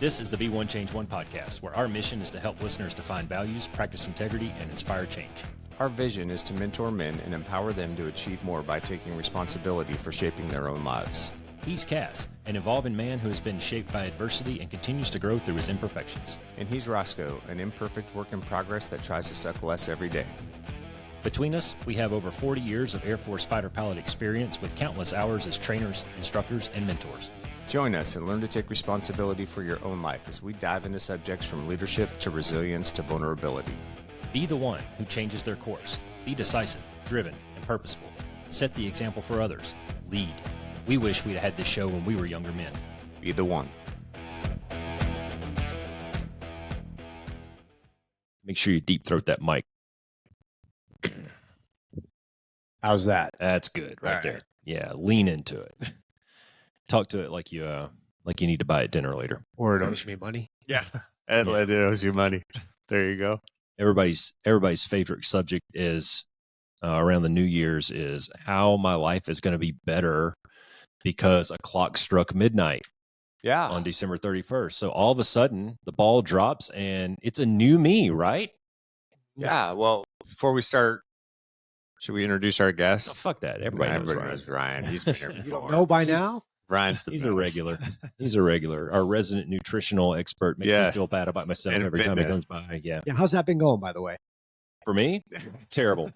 This is the Be One Change One podcast, where our mission is to help listeners define values, practice integrity, and inspire change. Our vision is to mentor men and empower them to achieve more by taking responsibility for shaping their own lives. He's CAS, an evolving man who has been shaped by adversity and continues to grow through his imperfections. And he's Roscoe, an imperfect work in progress that tries to suck less every day. Between us, we have over 40 years of Air Force fighter pilot experience with countless hours as trainers, instructors, and mentors. Join us and learn to take responsibility for your own life as we dive into subjects from leadership to resilience to vulnerability. Be the one who changes their course. Be decisive, driven, and purposeful. Set the example for others. Lead. We wish we'd had this show when we were younger men. Be the one. Make sure you deep throat that mic. How's that? That's good right All there. right. Yeah, lean into it. Talk to it like you need to buy it dinner later. Or it owes me money. Yeah. It owes you money. There you go. Everybody's favorite subject is around the New Year's is how my life is going to be better because a clock struck midnight on December 31st. So all of a sudden the ball drops and it's a new me, right? Yeah. Well, before we start, should we introduce our guest? Oh, fuck that. Everybody knows Ryan. Ryan. He's been here You before. don't know by now? Ryan's He's a regular. He's a regular. Our resident nutritional expert makes me feel bad about myself And every time he Fitbit. comes by. Yeah. Yeah, how's that been going, by the way? For me, terrible.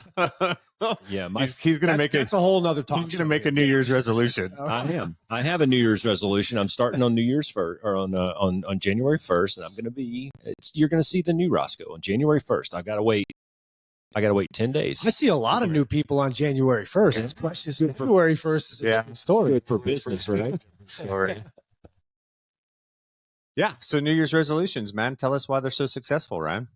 Yeah, he's going to make That's a whole nother talk. He's going to make a New Year's resolution. I am. I have a New Year's resolution. I'm starting on New Year's first, or on January 1st, and I'm going to be. You're going to see the new Roscoe on January 1st. I got to wait 10 days. I see a lot of new people on January 1st. It's precious. February 1st is a different story. Good for business, right? Story. Yeah. So New Year's resolutions, man. Tell us why they're so successful, Ryan.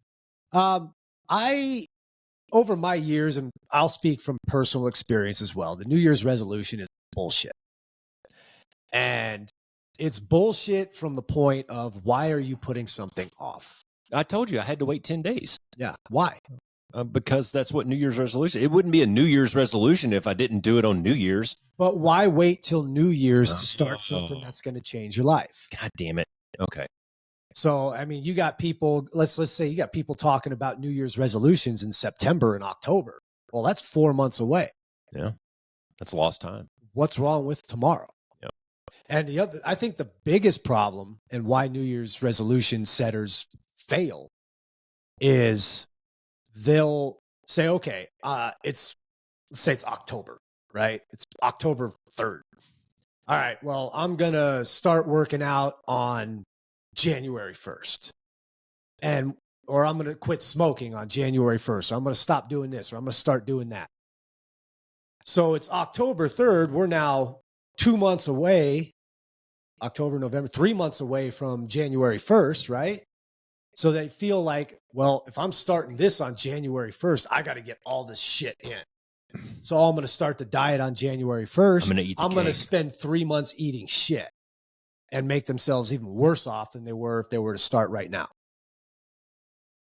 Over my years, and I'll speak from personal experience as well, the New Year's resolution is bullshit. And it's bullshit from the point of, why are you putting something off? I told you I had to wait 10 days. Yeah. Why? Because that's what New Year's resolution. It wouldn't be a New Year's resolution if I didn't do it on New Year's. But why wait till New Year's to start something that's going to change your life? God damn it. Okay. So, I mean, you got people, let's say you got people talking about New Year's resolutions in September and October. Well, that's 4 months away. Yeah. That's lost time. What's wrong with tomorrow? Yep. And I think the biggest problem and why New Year's resolution setters fail is they'll say, okay, let's say it's October, right? It's October 3rd. All right, well, I'm going to start working out on January 1st. Or I'm going to quit smoking on January 1st. Or I'm going to stop doing this, or I'm going to start doing that. So it's October 3rd. We're now 2 months away, October, November, 3 months away from January 1st, right? So they feel like, well, if I'm starting this on January 1st, I got to get all this shit in. So I'm going to start the diet on January 1st. I'm going to spend 3 months eating shit and make themselves even worse off than they were if they were to start right now.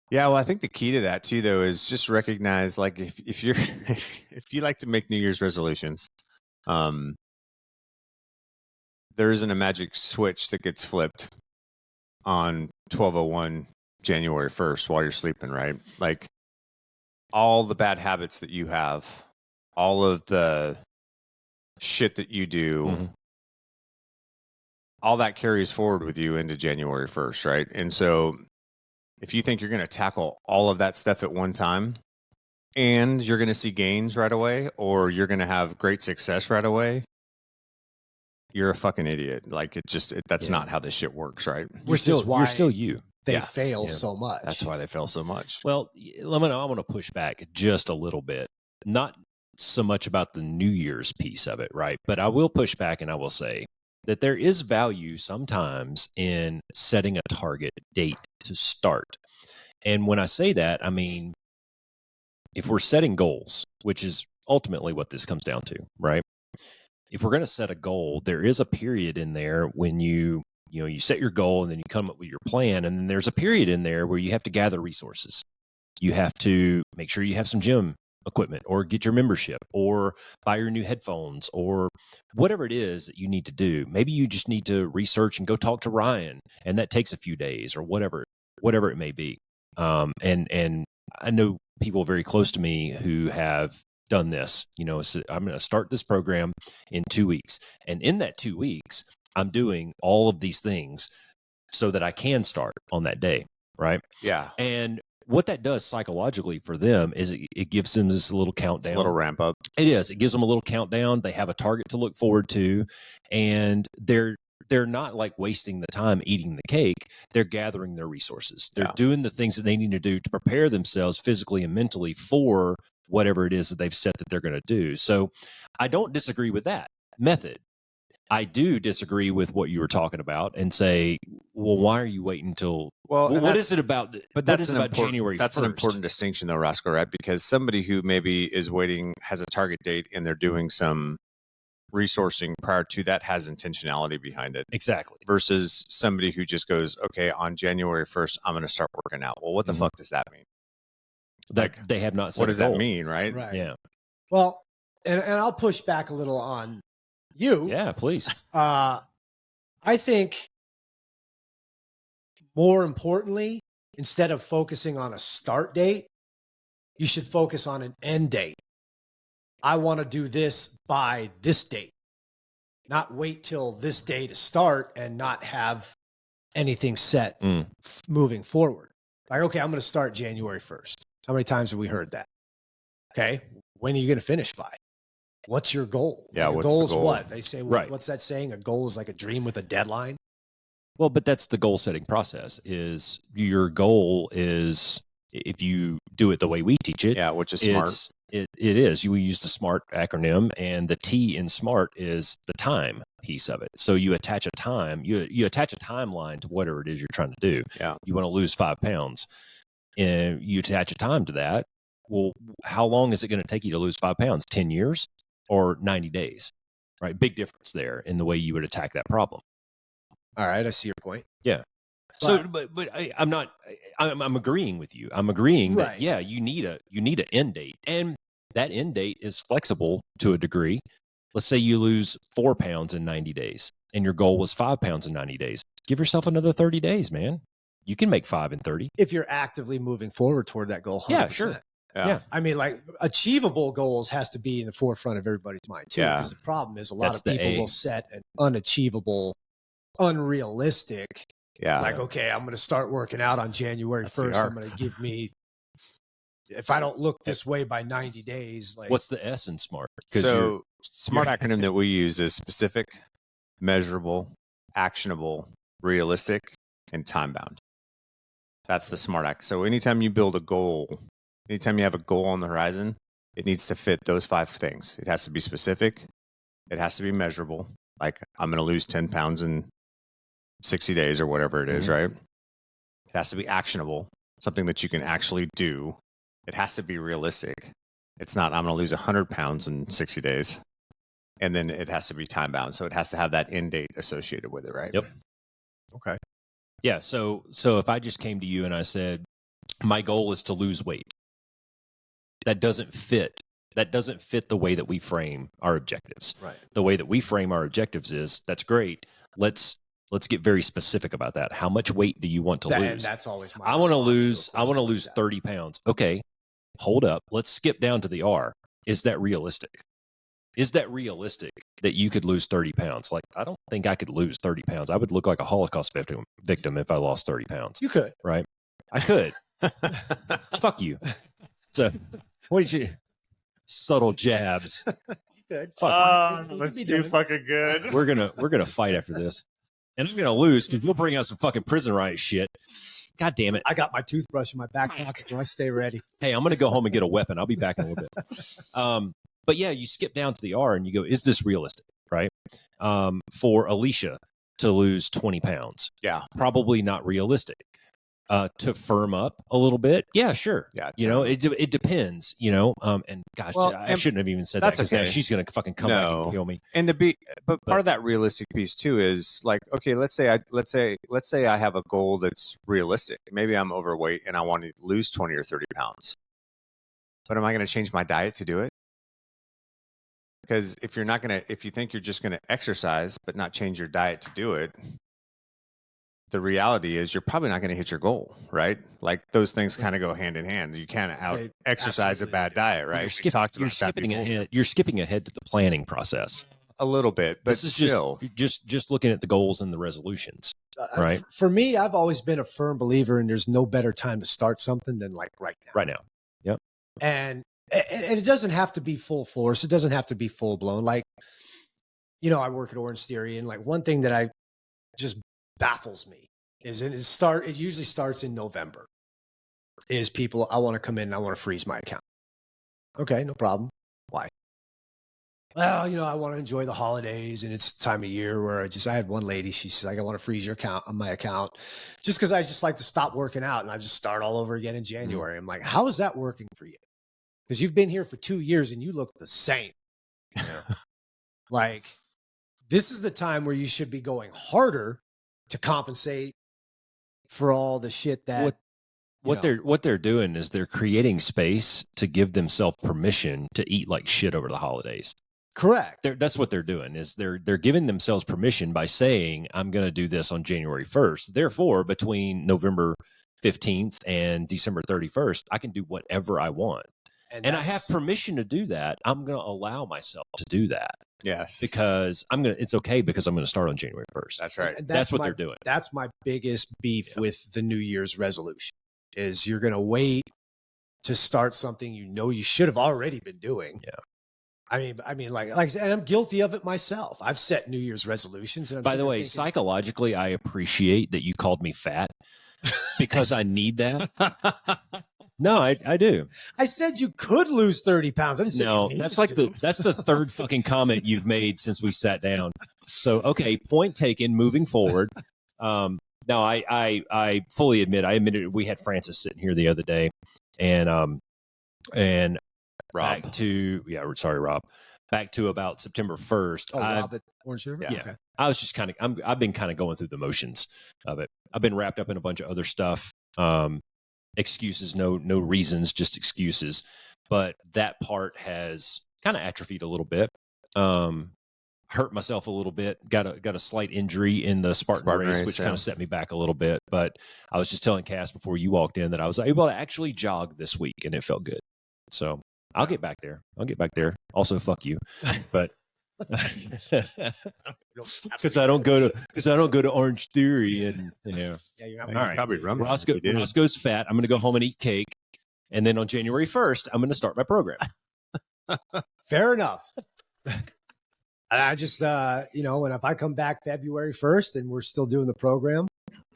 Yeah, well, I think the key to that too, though, is just recognize, like, if you're if you like to make New Year's resolutions, there isn't a magic switch that gets flipped on 12:01 January 1st while you're sleeping, right? Like, all the bad habits that you have, all of the shit that you do, all that carries forward with you into January 1st, right? And so if you think you're going to tackle all of that stuff at one time and you're going to see gains right away, or you're going to have great success right away, you're a fucking idiot. Like, that's not how this shit works, right? Which is why you're still you. they fail so much. That's why they fail so much. Well, I want to push back just a little bit. Not so much about the New Year's piece of it, right? But I will push back and I will say that there is value sometimes in setting a target date to start. And when I say that, I mean, if we're setting goals, which is ultimately what this comes down to, right? If we're going to set a goal, there is a period in there when you set your goal and then you come up with your plan. And then there's a period in there where you have to gather resources. You have to make sure you have some gym equipment, or get your membership, or buy your new headphones, or whatever it is that you need to do. Maybe you just need to research and go talk to Ryan, and that takes a few days, or whatever it may be. And I know people very close to me who have done this. So I'm going to start this program in 2 weeks, and in that 2 weeks, I'm doing all of these things so that I can start on that day, right? Yeah. And what that does psychologically for them is it gives them this little countdown. It's a little ramp up. It is. It gives them a little countdown. They have a target to look forward to, and they're not like wasting the time eating the cake. They're gathering their resources. They're doing the things that they need to do to prepare themselves physically and mentally for whatever it is that they've set that they're going to do. So I don't disagree with that method. I do disagree with what you were talking about and say, well, why are you waiting until, what is it about? But that's about January 1st? That's an important distinction though, Roscoe, right? Because somebody who maybe is waiting, has a target date, and they're doing some resourcing prior to that has intentionality behind it. Exactly. Versus somebody who just goes, okay, on January 1st, I'm going to start working out. Well, what the fuck does that mean? That they have not set what does a goal. that mean, right? Yeah. Well, and I'll push back a little on you. Yeah, please. I think more importantly, instead of focusing on a start date, you should focus on an end date. I want to do this by this date, not wait till this day to start and not have anything set moving forward. Like, okay, I'm going to start January 1st. How many times have we heard that? Okay. When are you going to finish by? What's your goal? Yeah. Like, what's goal the is goal? what? They say, Right. What's that saying? A goal is like a dream with a deadline. Well, but that's the goal setting process. Is your goal is, if you do it the way we teach it, Yeah, which is smart. It is. You use the SMART acronym, and the T in SMART is the time piece of it. So you attach a time, you attach a timeline to whatever it is you're trying to do. Yeah. You want to lose 5 pounds, and you attach a time to that. Well, how long is it going to take you to lose 5 pounds? 10 years or 90 days? Right? Big difference there in the way you would attack that problem. All right. I see your point. Yeah. So, but I'm agreeing with you. I'm agreeing that, Right. yeah, you need an end date, and that end date is flexible to a degree. Let's say you lose 4 pounds in 90 days and your goal was 5 pounds in 90 days. Give yourself another 30 days, man. You can make 5 in 30. If you're actively moving forward toward that goal. 100%. Yeah, sure. Yeah. I mean, like, achievable goals has to be in the forefront of everybody's mind too. Yeah. Because the problem is a lot That's of the people A. will set an unachievable, unrealistic, Yeah. like, okay, I'm going to start working out on January That's the 1st. R. I'm going to give me, if I don't look this way by 90 days, like, What's the S in SMART? 'Cause So SMART acronym that we use is specific, measurable, actionable, realistic, and time bound. That's the SMART act. So anytime you build a goal, anytime you have a goal on the horizon, it needs to fit those 5 things. It has to be specific. It has to be measurable. Like, I'm going to lose 10 pounds in 60 days or whatever it is, right? It has to be actionable, something that you can actually do. It has to be realistic. It's not, I'm going to lose 100 pounds in 60 days. And then it has to be time bound. So it has to have that end date associated with it, right? Yep. okay. Yeah. So if I just came to you and I said, my goal is to lose weight, that doesn't fit. That doesn't fit the way that we frame our objectives. Right. The way that we frame our objectives is, that's great. Let's get very specific about that. How much weight do you want to And lose? that's always my I want to response a question like lose that. 30 pounds. Okay. Hold up. Let's skip down to the R. Is that realistic? Is that realistic that you could lose 30 pounds? Like, I don't think I could lose 30 pounds. I would look like a Holocaust victim if I lost 30 pounds. You could. Right? I could. Fuck you. So, what did you? Subtle jabs. You could. That's too fucking good. We're gonna fight after this, and I'm gonna lose because you'll bring out some fucking prison riot shit. God damn it! I got my toothbrush in my back pocket, so I stay ready. Hey, I'm gonna go home and get a weapon. I'll be back in a little bit. But yeah, you skip down to the R and you go, is this realistic? Right? For Alicia to lose 20 pounds, Yeah. probably not realistic. To firm up a little bit, yeah, sure. Yeah. It depends. And gosh, Well, I and shouldn't have even said that's that because now okay. she's gonna fucking come back No. and kill me. And but part of that realistic piece too is like, okay, let's say I have a goal that's realistic. Maybe I'm overweight and I want to lose 20 or 30 pounds. but am I going to change my diet to do it? Because if you think you're just going to exercise, but not change your diet to do it, the reality is you're probably not going to hit your goal, right? Like those things kind of go hand in hand. You can't out exercise a bad diet, right? You're skipping ahead to the planning process a little bit, but this is still just looking at the goals and the resolutions, right? For me, I've always been a firm believer in there's no better time to start something than like right now. Right now. Yep. And it doesn't have to be full force. It doesn't have to be full blown. Like, I work at Orange Theory, and like one thing that I just baffles me is it usually starts in November. Is people, I want to come in and I want to freeze my account. Okay, no problem. Why? Well, I want to enjoy the holidays, and it's the time of year where I had one lady, she's like, I want to freeze your account on my account just because I just like to stop working out and I just start all over again in January. I'm like, how is that working for you? Because you've been here for 2 years and you look the same. Like, this is the time where you should be going harder to compensate for all the shit that what they're doing is they're creating space to give themselves permission to eat like shit over the holidays. Correct. That's what they're doing is they're giving themselves permission by saying, I'm going to do this on January 1st. Therefore, between November 15th and December 31st, I can do whatever I want. And I have permission to do that. I'm going to allow myself to do that. Yes. Because it's okay because I'm going to start on January 1st. That's right. That's what they're doing. That's my biggest beef with the New Year's resolution is you're going to wait to start something you should have already been doing. Yeah. I mean, like I said, and I'm guilty of it myself. I've set New Year's resolutions. And by the way, psychologically, I appreciate that you called me fat because I need that. No, I do. I said you could lose 30 pounds. I didn't say no, that's the third fucking comment you've made since we sat down. So, okay, point taken. Moving forward. No, I fully admitted we had Francis sitting here the other day, and Rob. Rob. Back to about September 1st. Oh, Rob at Orange River? Yeah. Okay. I was just I've been kind of going through the motions of it. I've been wrapped up in a bunch of other stuff. Excuses, no reasons, just excuses. But that part has kind of atrophied a little bit. Hurt myself a little bit. Got a slight injury in the Spartan race, which kind of set me back a little bit. But I was just telling Cass before you walked in that I was able to actually jog this week, and it felt good. So I'll get back there. Also, fuck you, but because I don't go to Orange Theory, and you're not all right. Probably Roscoe's fat. I'm going to go home and eat cake, and then on January 1st, I'm going to start my program. Fair enough. I just, and if I come back February 1st and we're still doing the program,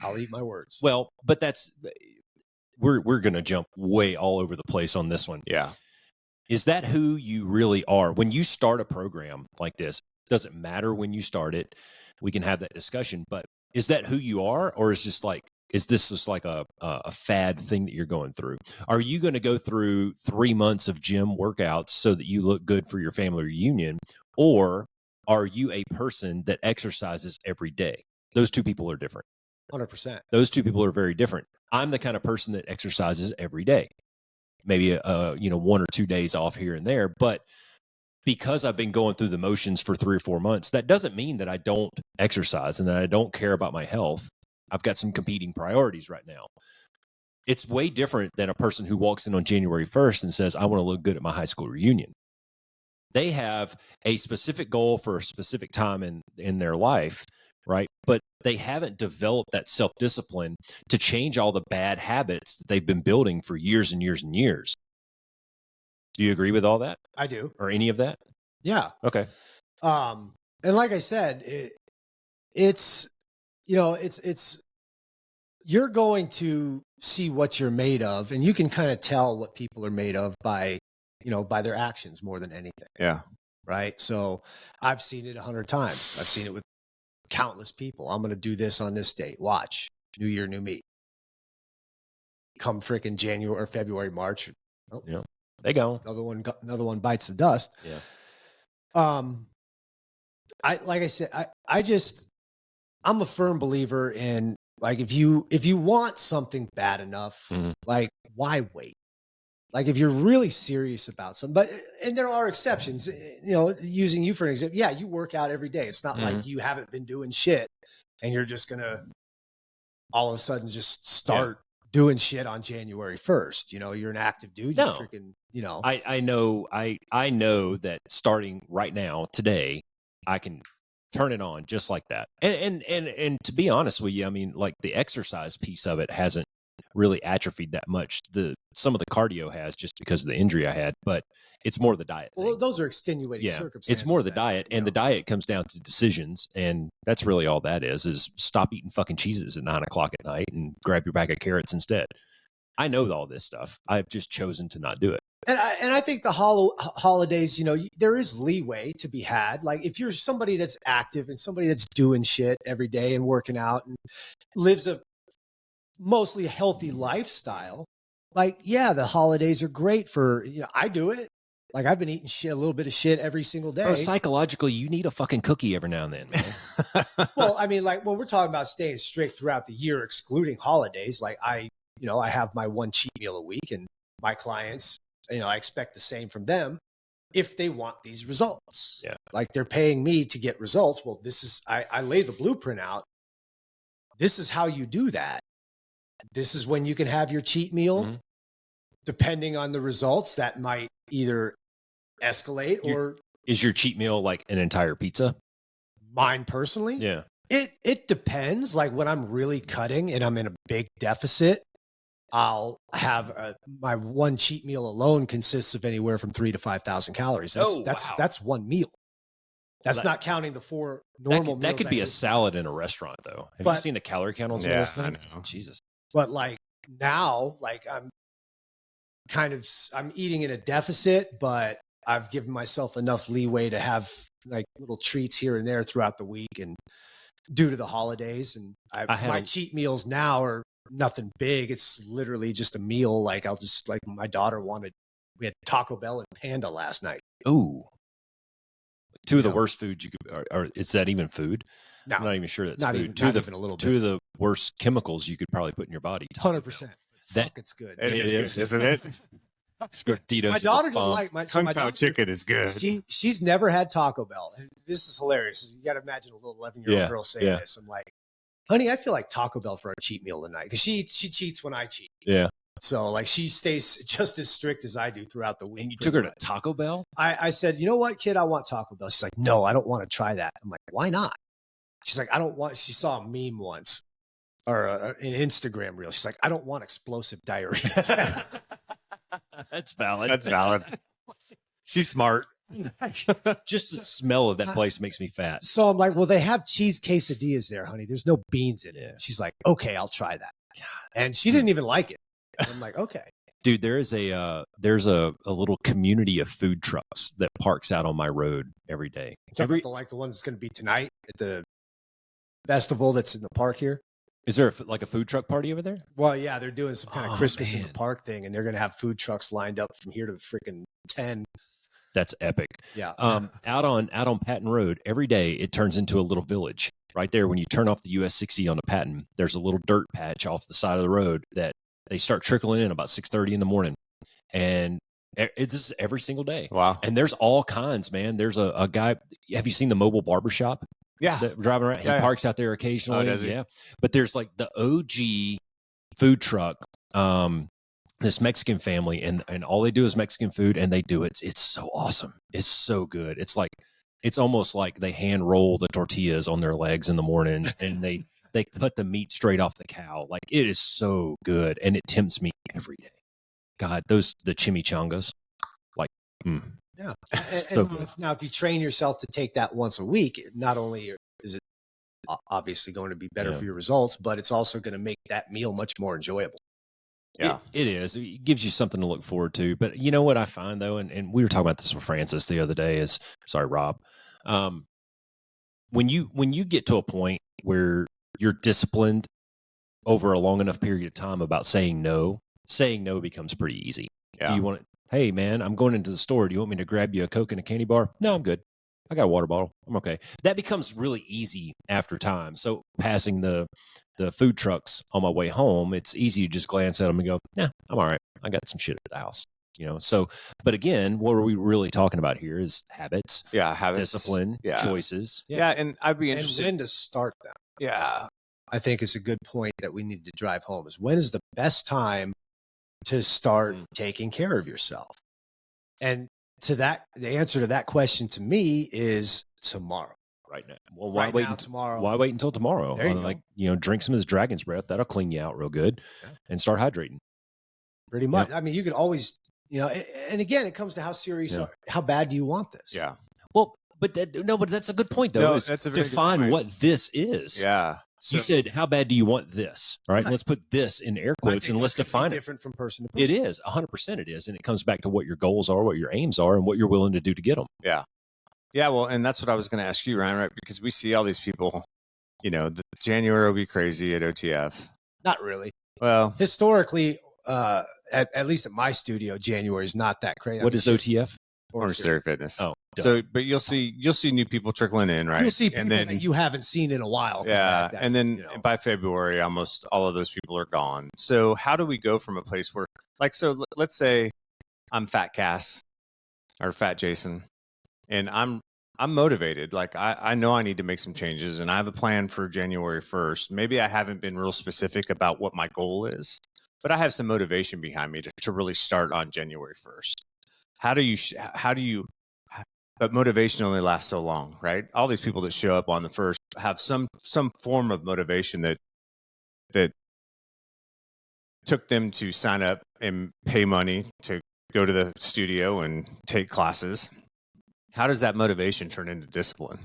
I'll eat my words. Well, but we're going to jump way all over the place on this one. Yeah. Is that who you really are? When you start a program like this, doesn't matter when you start it. We can have that discussion, but is that who you are? Or is this just like a fad thing that you're going through? Are you going to go through 3 months of gym workouts so that you look good for your family reunion? Or are you a person that exercises every day? Those two people are different. 100%. Those two people are very different. I'm the kind of person that exercises every day. Maybe 1 or 2 days off here and there, but because I've been going through the motions for 3 or 4 months, that doesn't mean that I don't exercise and that I don't care about my health. I've got some competing priorities right now. It's way different than a person who walks in on January 1st and says, I want to look good at my high school reunion. They have a specific goal for a specific time in their life, right? But they haven't developed that self-discipline to change all the bad habits that they've been building for years and years and years. Do you agree with all that? I do. Or any of that? Yeah. Okay. And like I said, it's you're going to see what you're made of, and you can kind of tell what people are made of by their actions more than anything. Yeah. Right. So I've seen it 100 times. I've seen it with countless people. I'm going to do this on this date. Watch. New year, new me. Come freaking January or February, March. Oh, yeah. They go. Another one bites the dust. Yeah. I'm a firm believer in, like, if you want something bad enough, like, why wait? Like if you're really serious about something, and there are exceptions, using you for an example. Yeah, you work out every day. It's not like you haven't been doing shit and you're just going to all of a sudden just start doing shit on January 1st. You're an active dude. No. You freaking, I know that starting right now, today, I can turn it on just like that. And to be honest with you, I mean, like the exercise piece of it hasn't really atrophied that much. Some of the cardio has, just because of the injury I had, but it's more the diet thing. Well, those are extenuating circumstances. It's more the diet, and the diet comes down to decisions, and that's really all that is stop eating fucking cheeses at 9 o'clock at night and grab your bag of carrots instead. I know all this stuff. I've just chosen to not do it. And I think the holidays, there is leeway to be had. Like if you're somebody that's active and somebody that's doing shit every day and working out and lives a mostly healthy lifestyle, like, yeah, the holidays are great for, I do it. Like I've been eating shit, a little bit of shit every single day. Bro, psychologically, you need a fucking cookie every now and then, man. Well, I mean, like when we're talking about staying strict throughout the year, excluding holidays, like I have my one cheat meal a week, and my clients, I expect the same from them if they want these results. Yeah. Like they're paying me to get results. Well, I lay the blueprint out. This is how you do that. This is when you can have your cheat meal. Mm-hmm. Depending on the results, that might either escalate or... Is your cheat meal like an entire pizza? Mine personally? Yeah. It depends. Like when I'm really cutting and I'm in a big deficit, I'll have my one cheat meal alone consists of anywhere from 3,000 to 5,000 calories. That's one meal. That's not counting the 4 normal meals. That could be a salad in a restaurant, though. Have you seen the calorie count on some of those things? I know. Jesus. But like now, like I'm eating in a deficit, but I've given myself enough leeway to have like little treats here and there throughout the week, and due to the holidays. And my cheat meals now are nothing big. It's literally just a meal. Like my daughter we had Taco Bell and Panda last night. Ooh. Two of the worst foods you could, or is that even food? No, I'm not even sure that's not food. Even, not even a little bit. Two of the worst chemicals you could probably put in your body. 100%. It's good. It is, isn't it? My daughter didn't like my Kung Pao chicken is good. She's never had Taco Bell. This is hilarious. You got to imagine a little 11-year-old girl saying this. I'm like, honey, I feel like Taco Bell for a cheat meal tonight, because she cheats when I cheat. Yeah. So like she stays just as strict as I do throughout the week. And you took her to Taco Bell? I said, you know what, kid, I want Taco Bell. She's like, no, I don't want to try that. I'm like, why not? She's like, she saw a meme once or an Instagram reel. She's like, I don't want explosive diarrhea. That's valid. That's valid. She's smart. Just the smell of that place makes me fat. So I'm like, well, they have cheese quesadillas there, honey. There's no beans in it. She's like, okay, I'll try that. And she didn't even like it. I'm like, okay. Dude, there's a little community of food trucks that parks out on my road every day. Like the one that's going to be tonight at the festival that's in the park here. Is there a food truck party over there? Well, yeah, they're doing some kind of Christmas in the park thing, and they're going to have food trucks lined up from here to the freaking 10. That's epic. Yeah. Out on Patton Road, every day it turns into a little village. Right there, when you turn off the US 60 on the Patton, there's a little dirt patch off the side of the road that they start trickling in about 6:30 in the morning, and this is every single day. Wow! And there's all kinds, man. There's a guy. Have you seen the mobile barbershop? Yeah, driving around. He parks out there occasionally. Oh, does he? Yeah, but there's like the OG food truck. This Mexican family, and all they do is Mexican food, and they do it. It's so awesome. It's so good. It's almost like they hand roll the tortillas on their legs in the mornings, and they cut the meat straight off the cow. Like, it is so good, and it tempts me every day. God, the chimichangas, like, yeah. So good. Now, if you train yourself to take that once a week, not only is it obviously going to be better for your results, but it's also going to make that meal much more enjoyable. Yeah, it is. It gives you something to look forward to. But you know what I find, though, and we were talking about this with Francis the other day, Rob. When you get to a point where you're disciplined over a long enough period of time about saying no becomes pretty easy. Yeah. Do you want it? Hey, man, I'm going into the store. Do you want me to grab you a Coke and a candy bar? No, I'm good. I got a water bottle. I'm okay. That becomes really easy after time. So passing the food trucks on my way home, it's easy to just glance at them and go, yeah, I'm all right. I got some shit at the house. So, but again, what are we really talking about here is habits, habits, discipline, choices. Yeah. And I'd be And interested. when to start them. Yeah. I think is a good point that we need to drive home is when is the best time to start taking care of yourself? And the answer to that question to me is tomorrow. Right now. Well, why wait tomorrow? Why wait until tomorrow? There you go. Drink some of this dragon's breath. That'll clean you out real good, and start hydrating. Pretty much. Yep. I mean, you could always, and again, it comes to how serious, how bad do you want this? Yeah. Well, but that's a good point though. No, that's a very define good point. what this is. Yeah. So, you said, how bad do you want this? Right. Let's put this in air quotes and let's define it. Different from person to person. It is 100%. It is. And it comes back to what your goals are, what your aims are, and what you're willing to do to get them. Yeah. Yeah. Well, and that's what I was going to ask you, Ryan, right? Because we see all these people, the January will be crazy at OTF. Not really. Well, historically, at least at my studio, January is not that crazy. What is OTF? Orange Theory Fitness. Oh, so, but you'll see new people trickling in, right? You'll see people that you haven't seen in a while. Yeah, and then by February, almost all of those people are gone. So, how do we go from a place where, let's say I'm Fat Cass or Fat Jason, and I'm motivated. Like I know I need to make some changes, and I have a plan for January 1st. Maybe I haven't been real specific about what my goal is, but I have some motivation behind me to really start on January 1st. How do you? But motivation only lasts so long, right? All these people that show up on the 1st have some form of motivation that took them to sign up and pay money to go to the studio and take classes. How does that motivation turn into discipline?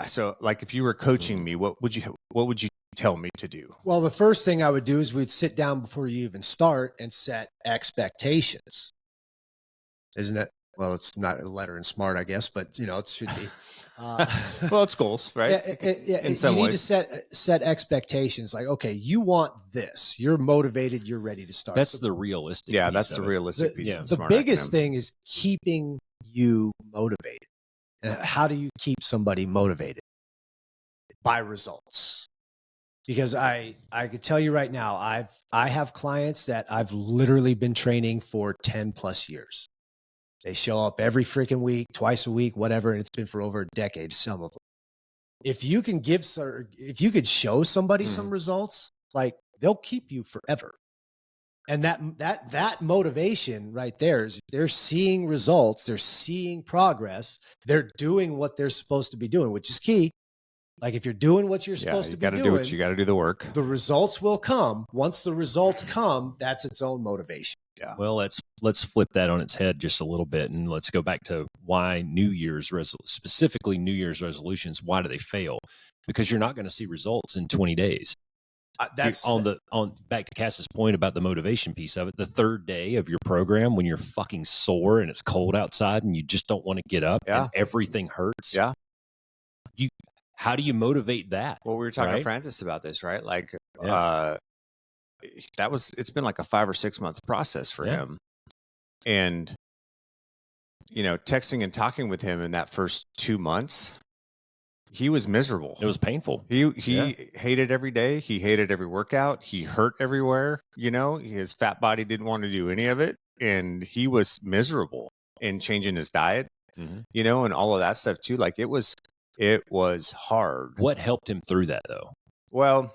So like if you were coaching me, what would you tell me to do? Well, the first thing I would do is we'd sit down before you even start and set expectations. Isn't it? Well, it's not a letter in SMART, I guess, but it should be. Well, it's goals, right? In some ways. Need to set expectations. Like, okay, you want this. You're motivated. You're ready to start. That's the realistic. Yeah, that's the realistic piece. The biggest thing is keeping you motivated. And how do you keep somebody motivated? By results. Because I could tell you right now, I have clients that I've literally been training for 10 plus years. They show up every freaking week, twice a week, whatever, and it's been for over a decade, some of them. If you could show somebody some results, like they'll keep you forever. And that motivation right there is they're seeing results, they're seeing progress, they're doing what they're supposed to be doing, which is key. Like if you're doing what you're supposed to be doing, you got to do the work. The results will come. Once the results come, that's its own motivation. Yeah. Well, let's flip that on its head just a little bit, and let's go back to why specifically New Year's resolutions. Why do they fail? Because you're not going to see results in 20 days. That's back to Cass's point about the motivation piece of it. The third day of your program, when you're fucking sore and it's cold outside and you just don't want to get up and everything hurts. Yeah. How do you motivate that? Well, we were talking to Francis about this, right? Like, it's been like a 5 or 6 month process for him. And, texting and talking with him in that first 2 months, he was miserable. It was painful. He hated every day. He hated every workout. He hurt everywhere. His fat body didn't want to do any of it. And he was miserable in changing his diet, and all of that stuff too. Like it was hard. What helped him through that though? Well,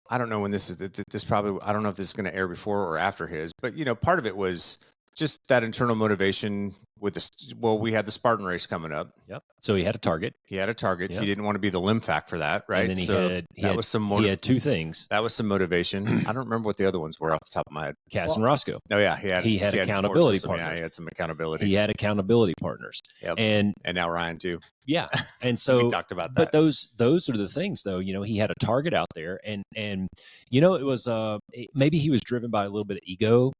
I don't know when this probably, I don't know if this is going to air before or after his, but part of it was just that internal motivation with we had the Spartan race coming up. Yep. So he had a target. Yep. He didn't want to be the limfac for that. Right. And then he had two things. That was some motivation. I don't remember what the other ones were off the top of my head. CAS and Roscoe. Oh yeah. He had accountability partners. Yeah, he had some accountability. He had accountability partners. Yep. And now Ryan too. Yeah. And so we talked about that. But those are the things though, he had a target out there and it was maybe he was driven by a little bit of ego,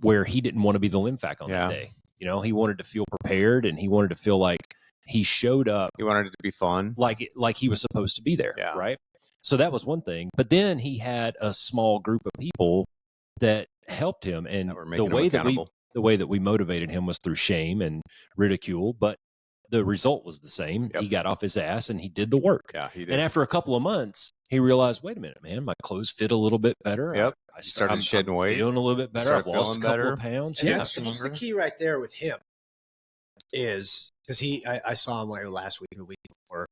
where he didn't want to be the limfac on that day. He wanted to feel prepared and he wanted to feel like he showed up. He wanted it to be fun. Like he was supposed to be there. Yeah. Right. So that was one thing. But then he had a small group of people that helped him. And the way that we motivated him was through shame and ridicule. But the result was the same. Yep. He got off his ass and he did the work. Yeah, he did. And after a couple of months, he realized, wait a minute, man, my clothes fit a little bit better. Yep. started shedding weight, feeling a little bit better. I've started lost a feeling couple better. of pounds. And Yeah. that's the key right there with him is because I saw him like last week or the week before,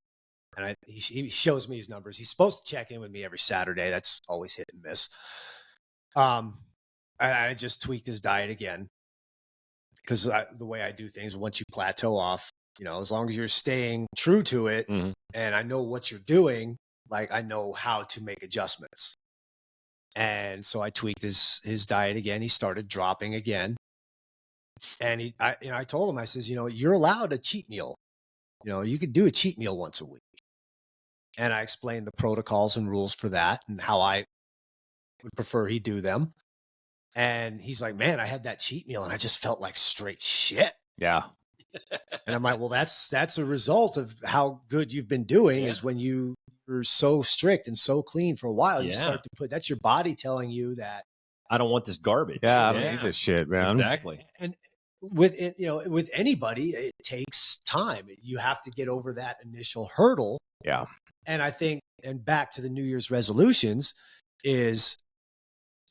and he shows me his numbers. He's supposed to check in with me every Saturday. That's always hit and miss. I just tweaked his diet again because the way I do things, once you plateau off, as long as you're staying true to it, Mhm. and I know what you're doing, like I know how to make adjustments. And so I tweaked his diet again. He started dropping again. And I told him, I says, you're allowed a cheat meal. You could do a cheat meal once a week. And I explained the protocols and rules for that and how I would prefer he do them. And he's like, man, I had that cheat meal and I just felt like straight shit. Yeah. And I'm like, well, that's a result of how good you've been doing is when you were so strict and so clean for a while, you start to that's your body telling you that I don't want this garbage. Yeah, I don't need this shit, man. Exactly. And with it, with anybody, it takes time. You have to get over that initial hurdle. Yeah. And I think, and back to the New Year's resolutions, is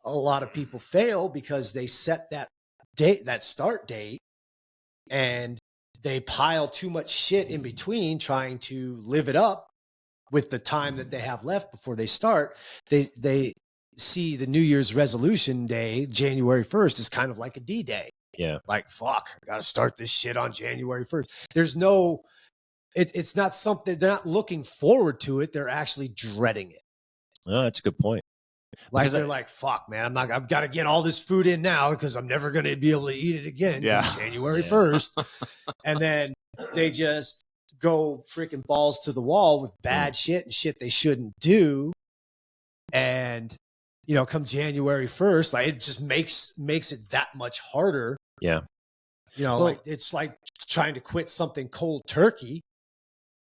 a lot of people fail because they set that date, that start date, and they pile too much shit in between trying to live it up with the time that they have left before they start. They see the New Year's resolution day, January 1st, is kind of like a D-Day. Yeah. Like, fuck, I got to start this shit on January 1st. There's no, it's not something, they're not looking forward to it. They're actually dreading it. Oh, that's a good point. Like Because they're like, fuck, man, I've got to get all this food in now because I'm never going to be able to eat it again. January 1st. And then they just go freaking balls to the wall with bad shit and shit they shouldn't do. And, come January 1st, like it just makes it that much harder. Yeah. Like it's like trying to quit something cold turkey,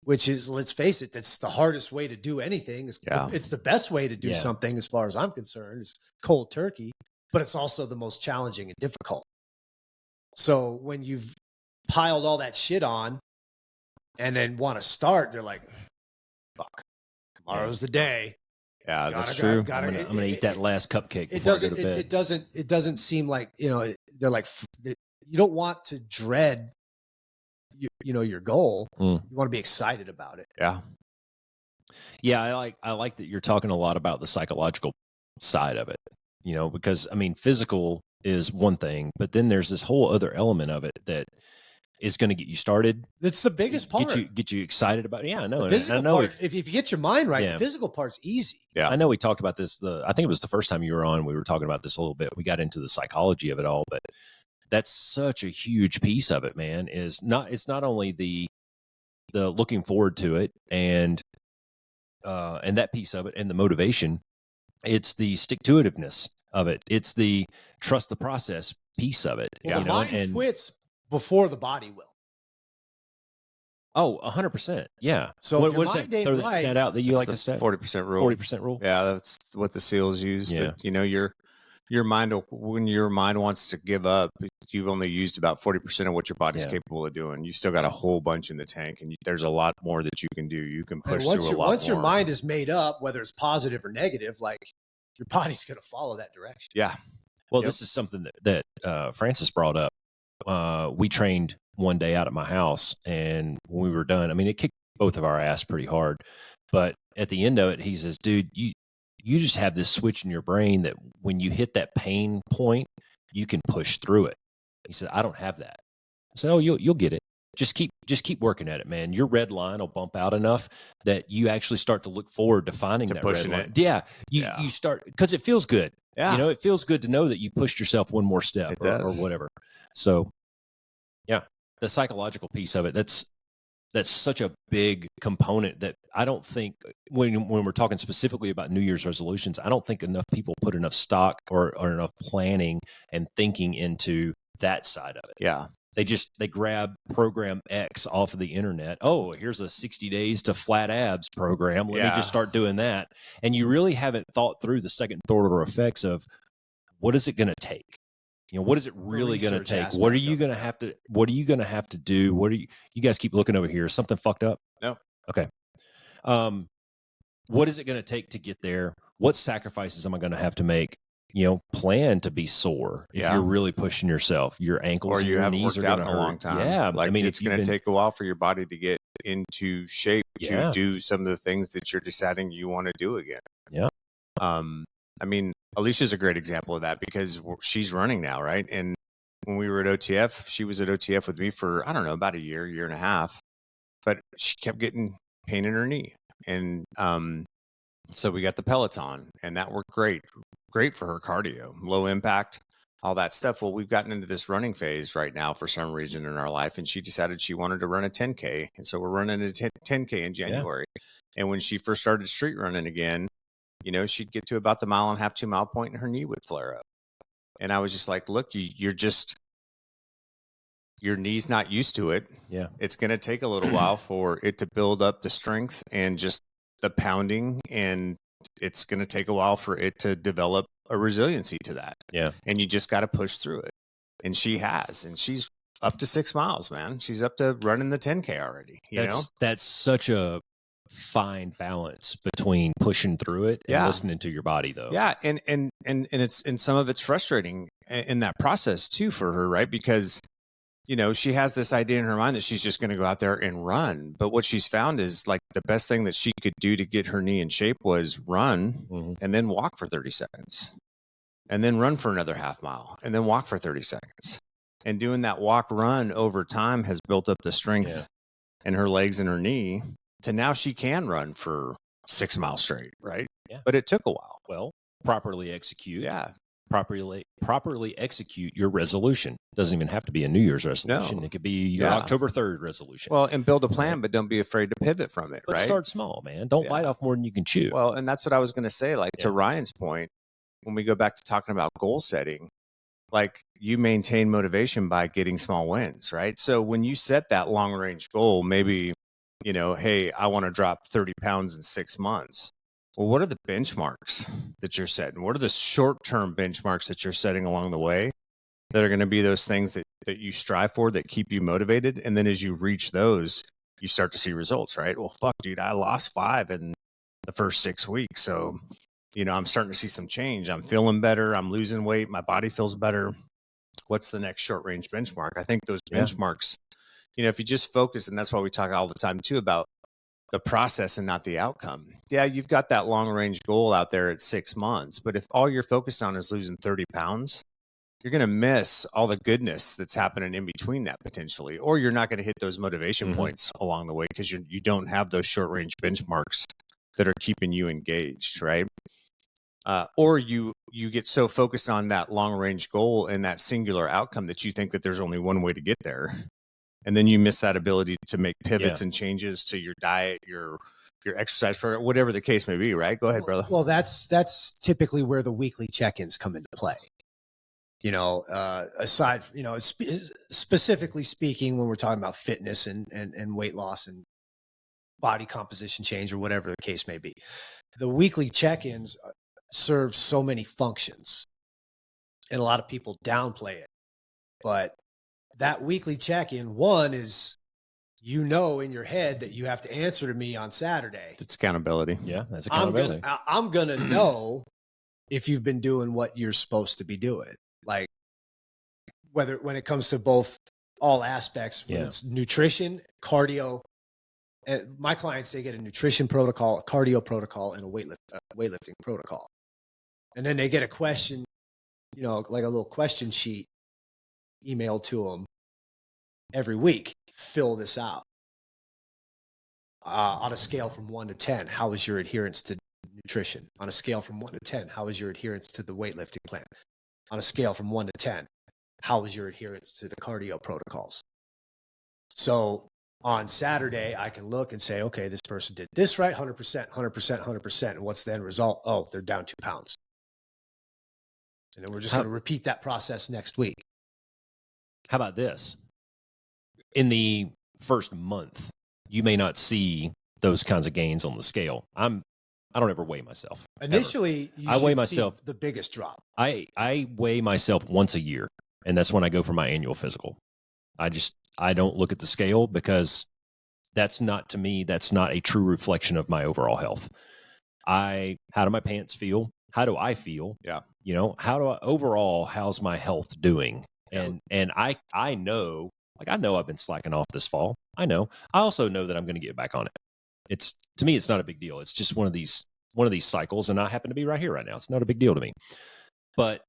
which is, let's face it, that's the hardest way to do anything. It's the best way to do something as far as I'm concerned, is cold turkey, but it's also the most challenging and difficult. So when you've piled all that shit on and then want to start, they're like, fuck, tomorrow's the day. Yeah, that's true. I'm gonna eat that last cupcake. It before I go to bed. it doesn't seem like, they're like, you don't want to dread your goal. You want to be excited about it. Yeah. Yeah, I like that you're talking a lot about the psychological side of it. Because physical is one thing, but then there's this whole other element of it that is going to get you started. That's the biggest part. Get you excited about it. Yeah, I know. The physical part, if you get your mind right, the physical part's easy. Yeah, I know we talked about this. I think it was the first time you were on. We were talking about this a little bit. We got into the psychology of it all, but that's such a huge piece of it, man. It's not only the looking forward to it and that piece of it and the motivation. It's the stick-to-itiveness of it. It's the trust the process piece of it. Well, the mind quits before the body will. Oh, 100%. Yeah. So what's that? Throw that stat out that you like to say? 40% rule. 40% rule. Yeah, that's what the SEALs use. Yeah. That, your mind, when your mind wants to give up, you've only used about 40% of what your body's capable of doing. You've still got a whole bunch in the tank, and there's a lot more that you can do. You can push through a lot more. Once your mind is made up, whether it's positive or negative, like your body's going to follow that direction. Yeah. Well, this is something that Francis brought up. We trained one day out at my house, and when we were done, it kicked both of our ass pretty hard. But at the end of it, he says, dude, you just have this switch in your brain that when you hit that pain point, you can push through it. He said, I don't have that. I said, oh, you'll get it. Just keep working at it, man. Your red line will bump out enough that you actually start to look forward to finding that red line. Yeah. You start, because it feels good. Yeah. It feels good to know that you pushed yourself one more step or whatever. So yeah, the psychological piece of it, that's such a big component that I don't think when we're talking specifically about New Year's resolutions, I don't think enough people put enough stock or enough planning and thinking into that side of it. Yeah. They grab program X off of the internet. Oh, here's a 60 days to flat abs program. Let me just start doing that. And you really haven't thought through the second order effects of what is it going to take? What is it really going to take? What are you going to have to do? You guys keep looking over here. Something fucked up? No. Okay. What is it going to take to get there? What sacrifices am I going to have to make? plan to be sore if Yeah. you're really pushing yourself. Your ankles Or and you your haven't knees are worked out going in to a hurt. long time. Yeah, Like, I mean, it's going to take a while for your body to get into shape to do some of the things that you're deciding you want to do again. Yeah. I mean, Alicia's a great example of that because she's running now, right? And when we were at OTF, she was at OTF with me for, I don't know, about a year and a half, but she kept getting pain in her knee. And so we got the Peloton, and that worked great for her cardio, low impact, all that stuff. Well, we've gotten into this running phase right now for some reason in our life, and she decided she wanted to run a 10K. And so we're running a 10K in January. And when she first started street running again, she'd get to about the 1.5 mile, 2 mile point and her knee would flare up. And I was just like, look, your knee's not used to it. Yeah. It's going to take a little while for it to build up the strength and just the pounding. And it's going to take a while for it to develop a resiliency to that. Yeah. And you just got to push through it. And she has, and she's up to 6 miles, man. She's up to running the 10K already. That's such a fine balance between pushing through it and listening to your body, though. Yeah. And some of it's frustrating in that process too for her, right? Because she has this idea in her mind that she's just going to go out there and run. But what she's found is like the best thing that she could do to get her knee in shape was run and then walk for 30 seconds and then run for another 1/2 mile and then walk for 30 seconds. And doing that walk run over time has built up the strength in her legs and her knee to now she can run for 6 miles straight. Right. Yeah. But it took a while. Well, properly execute. Yeah. Properly execute your resolution. Doesn't even have to be a New Year's resolution. No. It could be your October 3rd resolution. Well, and build a plan, but don't be afraid to pivot from it. Let's right? start small, man. Don't bite off more than you can chew. Well, and that's what I was going to say. Like to Ryan's point, when we go back to talking about goal setting, like you maintain motivation by getting small wins, right? So when you set that long range goal, maybe, hey, I want to drop 30 pounds in 6 months. Well, what are the benchmarks that you're setting? What are the short-term benchmarks that you're setting along the way that are going to be those things that you strive for, that keep you motivated? And then as you reach those, you start to see results, right? Well, fuck, dude, I lost 5 in the first 6 weeks. So, I'm starting to see some change. I'm feeling better. I'm losing weight. My body feels better. What's the next short-range benchmark? I think those benchmarks, if you just focus, and that's why we talk all the time too about the process and not the outcome. Yeah, you've got that long range goal out there at 6 months, but if all you're focused on is losing 30 pounds, you're going to miss all the goodness that's happening in between that potentially, or you're not going to hit those motivation points along the way because you don't have those short range benchmarks that are keeping you engaged, right? Or you get so focused on that long range goal and that singular outcome that you think that there's only one way to get there. And then you miss that ability to make pivots and changes to your diet, your exercise program, whatever the case may be, right? Go ahead, brother. Well, that's typically where the weekly check-ins come into play. Aside, specifically speaking, when we're talking about fitness and weight loss and body composition change or whatever the case may be, the weekly check-ins serve so many functions, and a lot of people downplay it. But that weekly check-in, one is, in your head that you have to answer to me on Saturday. It's accountability. Yeah, that's accountability. I'm going to know if you've been doing what you're supposed to be doing. Like when it comes to both all aspects, whether it's nutrition, cardio. And my clients, they get a nutrition protocol, a cardio protocol, and a weightlifting protocol. And then they get a question, like a little question sheet emailed to them every week. Fill this out. On a scale from 1 to 10, how is your adherence to nutrition? On a scale from 1 to 10, how is your adherence to the weightlifting plan? On a scale from 1 to 10, how is your adherence to the cardio protocols? So on Saturday, I can look and say, okay, this person did this right, 100%, 100%, 100%. And what's the end result? Oh, they're down 2 pounds. And then we're just going to repeat that process next week. How about this? In the first month, you may not see those kinds of gains on the scale. I don't ever weigh myself. Initially, I weigh myself the biggest drop. I weigh myself once a year, and that's when I go for my annual physical. I don't look at the scale because that's not a true reflection of my overall health. How do my pants feel? How do I feel? Yeah. how do I overall, how's my health doing? And I know, like, I know I've been slacking off this fall. I also know that I'm going to get back on it. To me, it's not a big deal. It's just one of these cycles, and I happen to be right here right now. It's not a big deal to me. But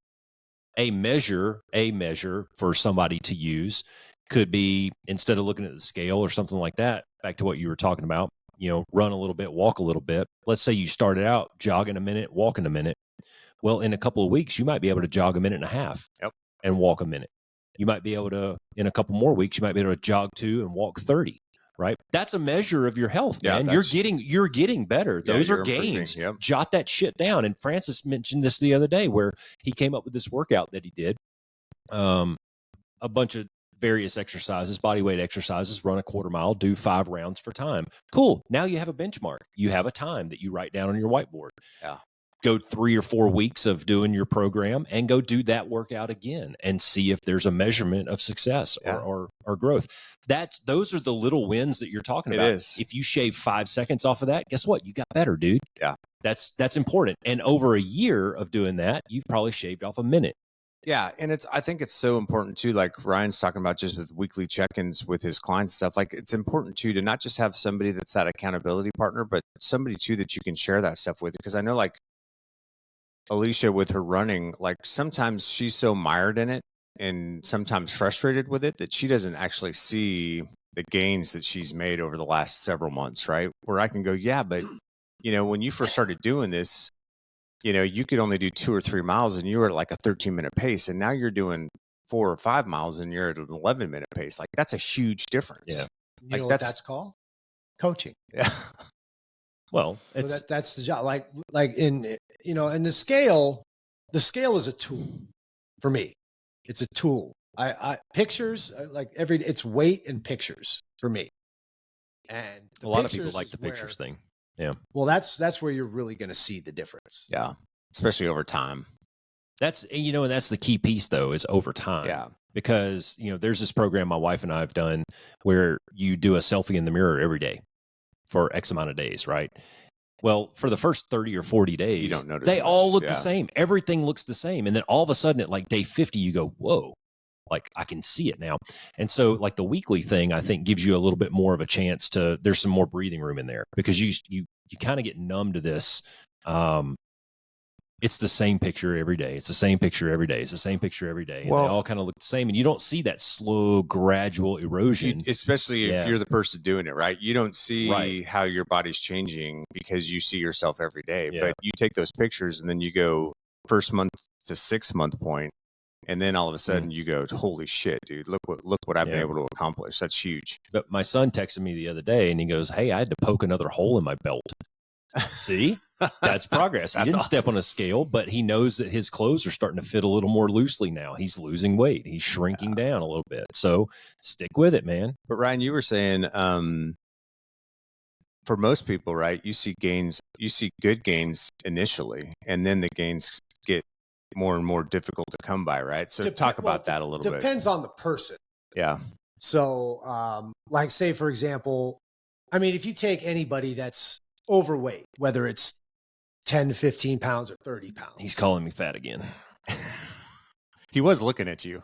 a measure for somebody to use could be, instead of looking at the scale or something like that, back to what you were talking about, run a little bit, walk a little bit. Let's say you started out jogging a minute, walking a minute. Well, in a couple of weeks, you might be able to jog a minute and a half and walk a minute. You might be able to, in a couple more weeks, you might be able to jog 2 and walk 30. Right. That's a measure of your health, man. You're getting better. Those are gains. Yep. Jot that shit down. And Francis mentioned this the other day, where he came up with this workout that he did. A bunch of various exercises, body weight exercises, run a quarter mile, do 5 rounds for time. Cool. Now you have a benchmark. You have a time that you write down on your whiteboard. Yeah. Go 3 or 4 weeks of doing your program and go do that workout again and see if there's a measurement of success or growth. Those are the little wins that you're talking about. It is. If you shave 5 seconds off of that, guess what? You got better, dude. Yeah. That's important. And over a year of doing that, you've probably shaved off a minute. Yeah. And I think it's so important too, like Ryan's talking about, just with weekly check-ins with his clients and stuff. Like, it's important too to not just have somebody that's that accountability partner, but somebody too that you can share that stuff with. Because I know, like, Alicia with her running, like, sometimes she's so mired in it and sometimes frustrated with it that she doesn't actually see the gains that she's made over the last several months, right? Where I can go, yeah, but when you first started doing this, you could only do 2 or 3 miles and you were at like a 13-minute pace, and now you're doing 4 or 5 miles and you're at an 11-minute pace. Like, that's a huge difference. Yeah. Like, that's called coaching. Yeah. Well, so that's the job. Like in and the scale is a tool for me. It's a tool. I pictures, like it's weight and pictures for me. And a lot of people like the pictures thing. Yeah. Well, that's where you're really going to see the difference. Yeah. Especially over time. And that's the key piece, though, is over time. Yeah. Because, there's this program my wife and I have done where you do a selfie in the mirror every day for X amount of days, right? Well, for the first 30 or 40 days, you don't notice they much. all look the same. Everything looks the same. And then all of a sudden at like day 50, you go, whoa, like I can see it now. And so like the weekly thing, I think, gives you a little bit more of a chance there's some more breathing room in there, because you kind of get numb to this. It's the same picture every day. It's the same picture every day. It's the same picture every day. And they all kind of look the same. And you don't see that slow, gradual erosion. Especially if you're the person doing it, right? You don't see how your body's changing because you see yourself every day. Yeah. But you take those pictures and then you go first month to 6 month point, and then all of a sudden you go, holy shit, dude, look what I've been able to accomplish. That's huge. But my son texted me the other day and he goes, hey, I had to poke another hole in my belt. See, that's progress. He didn't step on a scale, but he knows that his clothes are starting to fit a little more loosely now. He's losing weight. He's shrinking down a little bit. So stick with it, man. But Ryan, you were saying, for most people, right, you see good gains initially, and then the gains get more and more difficult to come by, right? So talk about that a little bit. Depends on the person. Yeah. So, like, say, for example, I mean, if you take anybody that's overweight, whether it's 10 to 15 pounds or 30 pounds. He's calling me fat again. He was looking at you.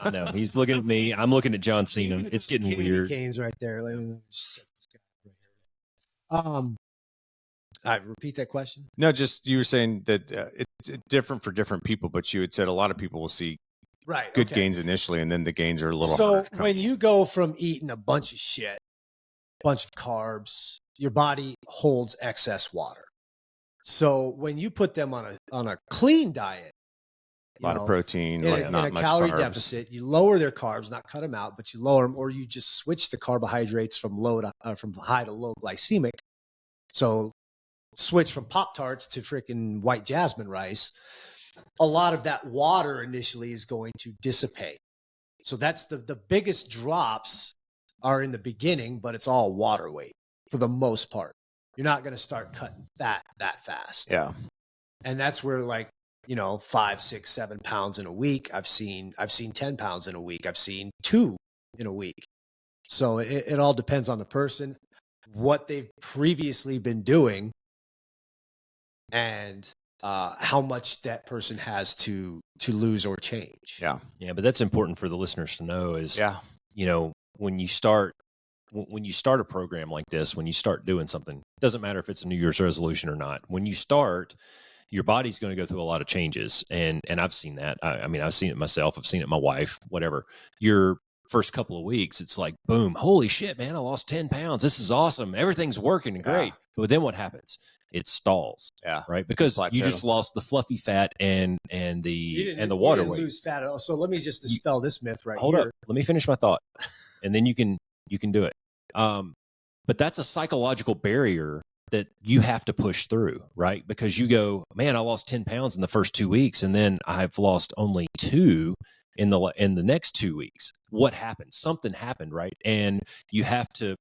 I know. He's looking at me. I'm looking at John Cena. It's getting weird. Gains right there. I repeat that question. No, just you were saying that it's different for different people, but you had said a lot of people will see good gains initially, and then the gains are a little harder. So when you go from eating a bunch of shit, bunch of carbs, your body holds excess water. So when you put them on a clean diet, a lot of protein, in not a much calorie carbs. deficit, you lower their carbs, not cut them out, but you lower them, or you just switch the carbohydrates from high to low glycemic. So switch from Pop-Tarts to freaking white jasmine rice. A lot of that water initially is going to dissipate. So that's the biggest drops are in the beginning, but it's all water weight for the most part. You're not going to start cutting that fast. Yeah. And that's where, like, 5, 6, 7 pounds in a week. I've seen 10 pounds in a week. I've seen 2 in a week. So it all depends on the person, what they've previously been doing, and how much that person has to lose or change. Yeah. Yeah, but that's important for the listeners to know is, Yeah. you know, when you start a program like this, when you start doing something, it doesn't matter if it's a New Year's resolution or not. When you start, your body's going to go through a lot of changes. And I've seen that. I mean, I've seen it myself. I've seen it my wife, whatever. Your first couple of weeks, it's like, boom, holy shit, man, I lost 10 pounds. This is awesome. Everything's working great. Yeah. But then what happens? It stalls. Yeah. Right. Because you Plateau. just lost the fluffy fat and the water You didn't weight. lose fat. So let me just dispel this myth right Hold here. up. Let me finish my thought. And then you can do it. But that's a psychological barrier that you have to push through, right? Because you go, man, I lost 10 pounds in the first 2 weeks, and then I've lost only 2 in the next 2 weeks. What happened? Something happened, right? And you have to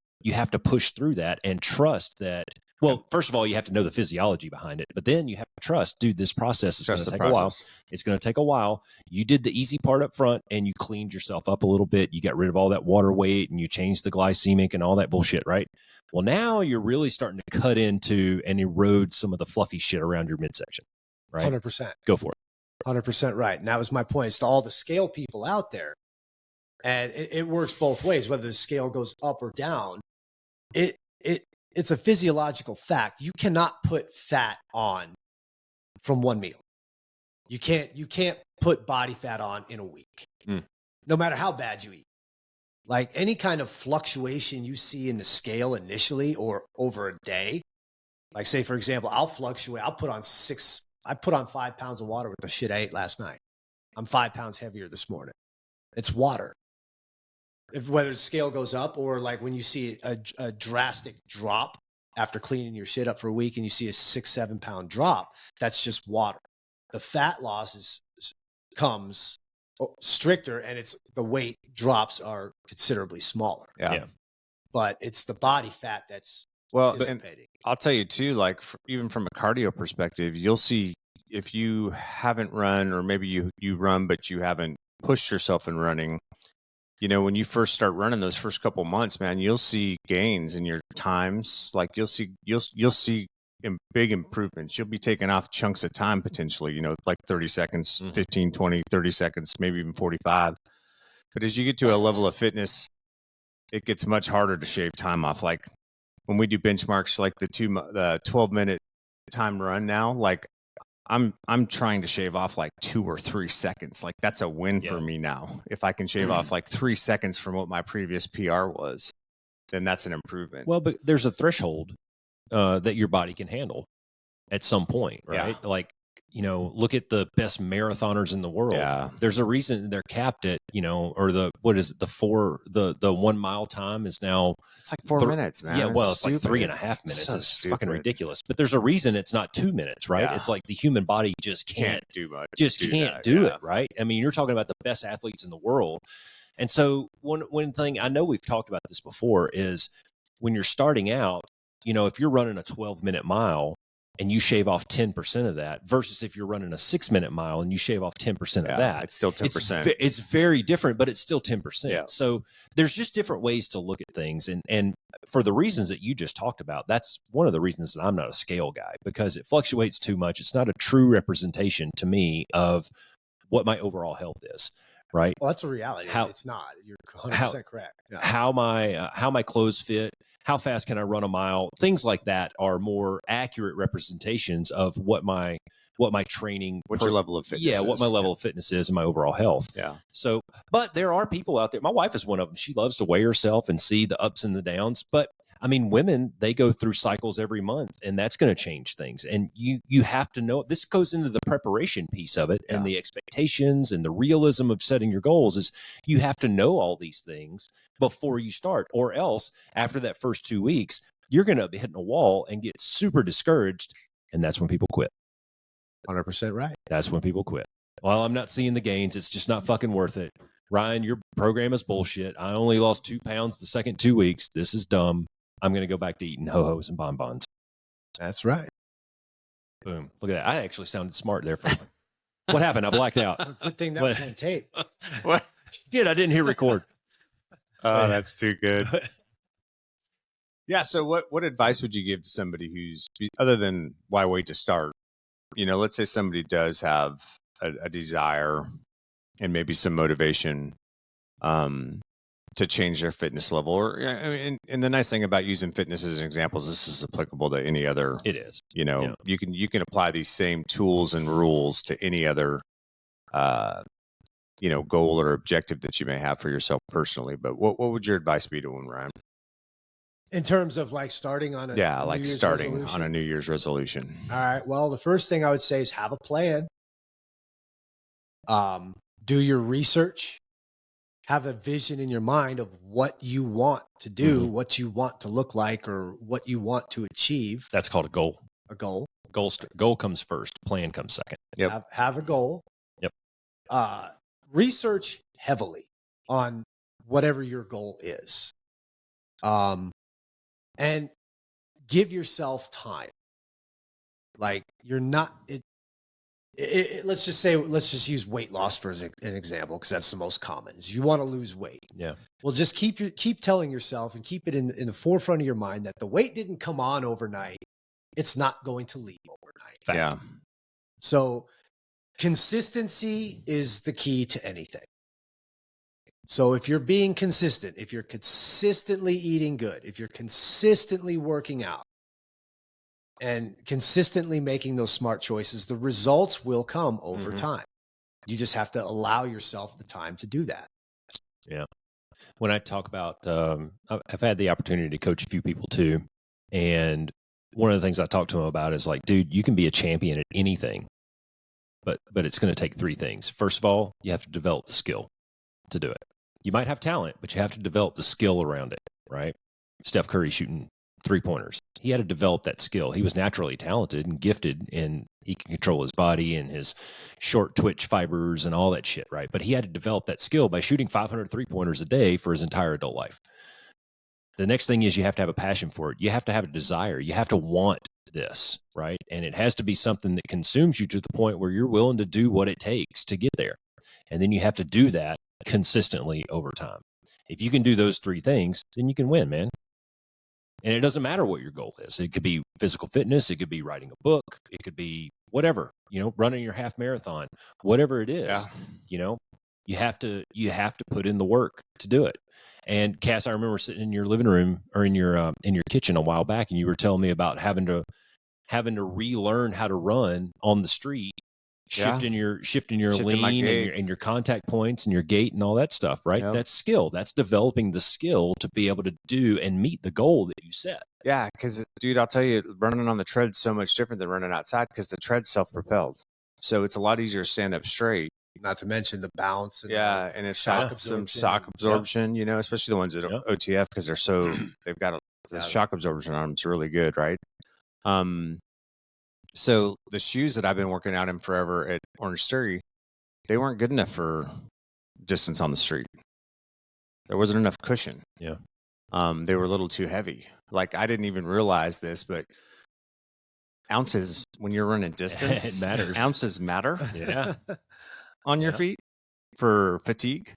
push through that and trust that. Well, first of all, you have to know the physiology behind it, but then you have to trust, dude, this process is going to take a while. It's going to take a while. You did the easy part up front and you cleaned yourself up a little bit. You got rid of all that water weight and you changed the glycemic and all that bullshit, right? Well, now you're really starting to cut into and erode some of the fluffy shit around your midsection, right? 100%. Go for it. 100% right. And that was my point. It's to all the scale people out there. And it works both ways, whether the scale goes up or down. It's a physiological fact. You cannot put fat on from one meal. You can't put body fat on in a week, no matter how bad you eat. Like any kind of fluctuation you see in the scale initially or over a day, like say, for example, I'll fluctuate. I put on 5 pounds of water with the shit I ate last night. I'm 5 pounds heavier this morning. It's water. Whether the scale goes up or like when you see a drastic drop after cleaning your shit up for a week and you see a 6-7 pound drop, that's just water. The fat loss comes stricter and the weight drops are considerably smaller. Yeah. But it's the body fat that's dissipating. I'll tell you too, like even from a cardio perspective, you'll see if you haven't run or maybe you run, but you haven't pushed yourself in running. You know, when you first start running those first couple months, man, you'll see gains in your times. Like you'll see big improvements. You'll be taking off chunks of time potentially, you know, like 30 seconds, 15, 20, 30 seconds, maybe even 45. But as you get to a level of fitness, it gets much harder to shave time off. Like when we do benchmarks, like the 12-minute time run now, like I'm trying to shave off like 2 or 3 seconds. Like that's a win for me now. If I can shave off like 3 seconds from what my previous PR was, then that's an improvement. Well, but there's a threshold that your body can handle at some point, right? Yeah. Like, you know, look at the best marathoners in the world. Yeah. There's a reason they're capped at, you know, or the 1 mile time is now it's like 4 minutes, man. Yeah, well, it's like 3.5 minutes. So it's fucking ridiculous. But there's a reason it's not 2 minutes, right? Yeah. It's like the human body just can't do much. Just can't do it, right? I mean, you're talking about the best athletes in the world. And so one thing, I know we've talked about this before, is when you're starting out, you know, if you're running a 12-minute mile and you shave off 10% of that versus if you're running a 6-minute mile and you shave off 10% of that, it's still 10%. It's very different, but it's still 10%. Yeah. So there's just different ways to look at things. And for the reasons that you just talked about, that's one of the reasons that I'm not a scale guy, because it fluctuates too much. It's not a true representation to me of what my overall health is. Right. Well, that's a reality. It's not. You're 100% correct. Yeah. How my clothes fit, how fast can I run a mile? Things like that are more accurate representations of what my training, your level of fitness is. What my level of fitness is and my overall health. Yeah. So, but there are people out there. My wife is one of them. She loves to weigh herself and see the ups and the downs. But I mean, women, they go through cycles every month, and that's going to change things. And you have to know, this goes into the preparation piece of it and the expectations and the realism of setting your goals, is you have to know all these things before you start, or else after that first 2 weeks, you're going to be hitting a wall and get super discouraged. And that's when people quit. 100% right. That's when people quit. Well, I'm not seeing the gains. It's just not fucking worth it. Ryan, your program is bullshit. I only lost 2 pounds the second 2 weeks. This is dumb. I'm going to go back to eating ho-hos and bonbons. That's right. Boom. Look at that. I actually sounded smart there. What happened? I blacked out. Good thing that was on tape. What? Shit, I didn't hear record. Oh, that's too good. Yeah. So what advice would you give to somebody who's, other than why wait to start, let's say somebody does have a desire and maybe some motivation to change their fitness level. Or, and the nice thing about using fitness as an example is this is applicable to any other. It is. You can apply these same tools and rules to any other, goal or objective that you may have for yourself personally. But what would your advice be to one, Ryan? In terms of like starting on a New Year's starting resolution? on a New Year's resolution. All right. Well, the first thing I would say is have a plan. Do your research. Have a vision in your mind of what you want to do, what you want to look like, or what you want to achieve. That's called a goal. A goal. Goal comes first. Plan comes second. Yep. Have a goal. Yep. Research heavily on whatever your goal is. And give yourself time. Like you're not, let's just use weight loss for an example, because that's the most common. Is you want to lose weight. Yeah. Well, just keep telling yourself and keep it in the forefront of your mind that the weight didn't come on overnight. It's not going to leave overnight. Fact. Yeah. So consistency is the key to anything. So if you're being consistent, if you're consistently eating good, if you're consistently working out, and consistently making those smart choices, the results will come over time. You just have to allow yourself the time to do that. Yeah. When I talk about, I've had the opportunity to coach a few people too. And one of the things I talk to them about is like, dude, you can be a champion at anything, but it's going to take three things. First of all, you have to develop the skill to do it. You might have talent, but you have to develop the skill around it, right? Steph Curry shooting 3-pointers. He had to develop that skill. He was naturally talented and gifted, and he can control his body and his short twitch fibers and all that shit, right? But he had to develop that skill by shooting 500 3-pointers a day for his entire adult life. The next thing is you have to have a passion for it. You have to have a desire. You have to want this, right? And it has to be something that consumes you to the point where you're willing to do what it takes to get there. And then you have to do that consistently over time. If you can do those three things, then you can win, man. And it doesn't matter what your goal is. It could be physical fitness. It could be writing a book. It could be whatever, running your half marathon, whatever it is, you have to put in the work to do it. And Cass, I remember sitting in your living room or in your kitchen a while back, and you were telling me about having to relearn how to run on the street, shifting your lean and your contact points and your gait and all that stuff, right? Yep. That's skill. That's developing the skill to be able to do and meet the goal that you set. Yeah, because, dude, I'll tell you, running on the tread is so much different than running outside because the tread's self-propelled. So it's a lot easier to stand up straight. Not to mention the bounce. And it's some shock absorption, especially the ones at OTF, because they've got the shock absorption on them. It's really good, right? So the shoes that I've been working out in forever at Orange Theory, they weren't good enough for distance on the street. There wasn't enough cushion. Yeah. They were a little too heavy. Like, I didn't even realize this, but ounces, when you're running distance, it matters. Ounces matter. Yeah. On your feet for fatigue.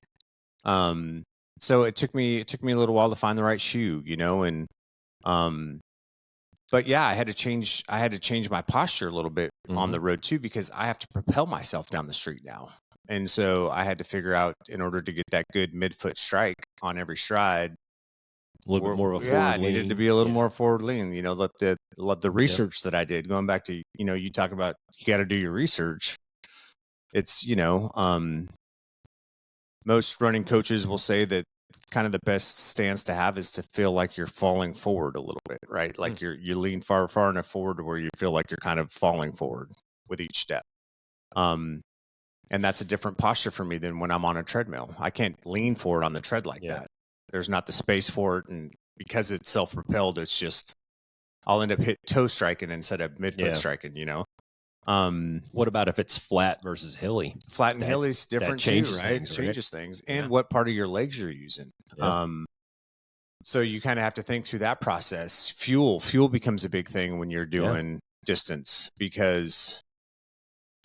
So it took me a little while to find the right shoe, but yeah, I had to change my posture a little bit on the road too, because I have to propel myself down the street now. And so I had to figure out, in order to get that good midfoot strike on every stride, a little bit more of a forward lean. I needed to be a little more forward lean. Let the research that I did, going back to, you talk about, you got to do your research. It's, most running coaches will say that kind of the best stance to have is to feel like you're falling forward a little bit, right? Like you lean far enough forward to where you feel like you're kind of falling forward with each step. And that's a different posture for me than when I'm on a treadmill. I can't lean forward on the tread like that. There's not the space for it. And because it's self-propelled, it's just, I'll end up toe striking instead of midfoot striking, What about if it's flat versus hilly? Flat and hilly is different too, right? Changes things. And what part of your legs you're using. Yeah. So you kind of have to think through that process. Fuel becomes a big thing when you're doing distance, because,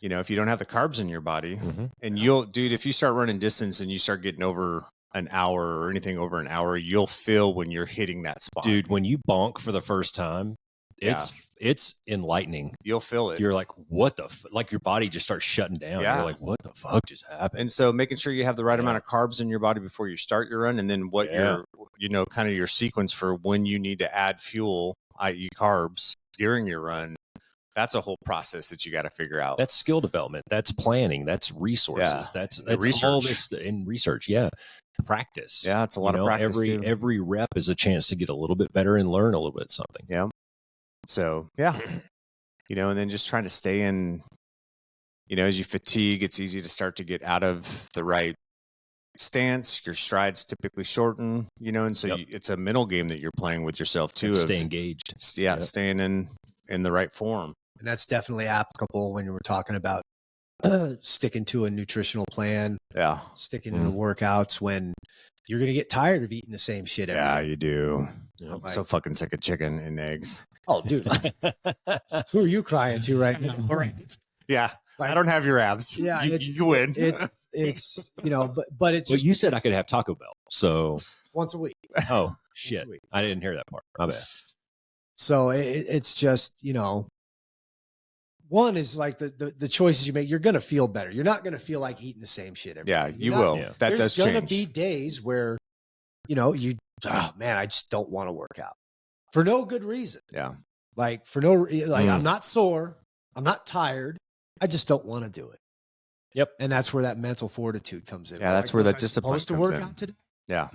if you don't have the carbs in your body, and if you start running distance and you start getting over an hour or anything over an hour, you'll feel when you're hitting that spot. Dude, when you bonk for the first time, It's enlightening. You'll feel it. You're like, what the like your body just starts shutting down. Yeah. You're like, what the fuck just happened? And so making sure you have the right amount of carbs in your body before you start your run, and then what your, kind of your sequence for when you need to add fuel, i.e. carbs, during your run. That's a whole process that you got to figure out. That's skill development. That's planning. That's resources. That's research. All this in research. Yeah. Practice. Yeah. It's a lot of practice. Every rep is a chance to get a little bit better and learn a little bit something. Yeah. So, and then just trying to stay in, as you fatigue, it's easy to start to get out of the right stance. Your strides typically shorten, and so it's a mental game that you're playing with yourself too. Stay engaged. Staying in the right form. And that's definitely applicable when we're talking about sticking to a nutritional plan. Yeah. Sticking to the workouts when you're going to get tired of eating the same shit every day. You do. Yeah. I'm so fucking sick of chicken and eggs. Oh, dude. Who are you crying to right now? Yeah. I don't have your abs. Yeah. You win. It's but it's. Well, you said I could have Taco Bell. So once a week. Oh, shit. I didn't hear that part. My bad. So it's just, one is like the choices you make, you're going to feel better. You're not going to feel like eating the same shit every day. You will. Yeah. That does change. There's going to be days where, I just don't want to work out for no good reason. Yeah. Like I'm not sore. I'm not tired. I just don't want to do it. Yep. And that's where that mental fortitude comes in. Yeah. That's where that discipline comes in. Supposed to work out today? Yeah.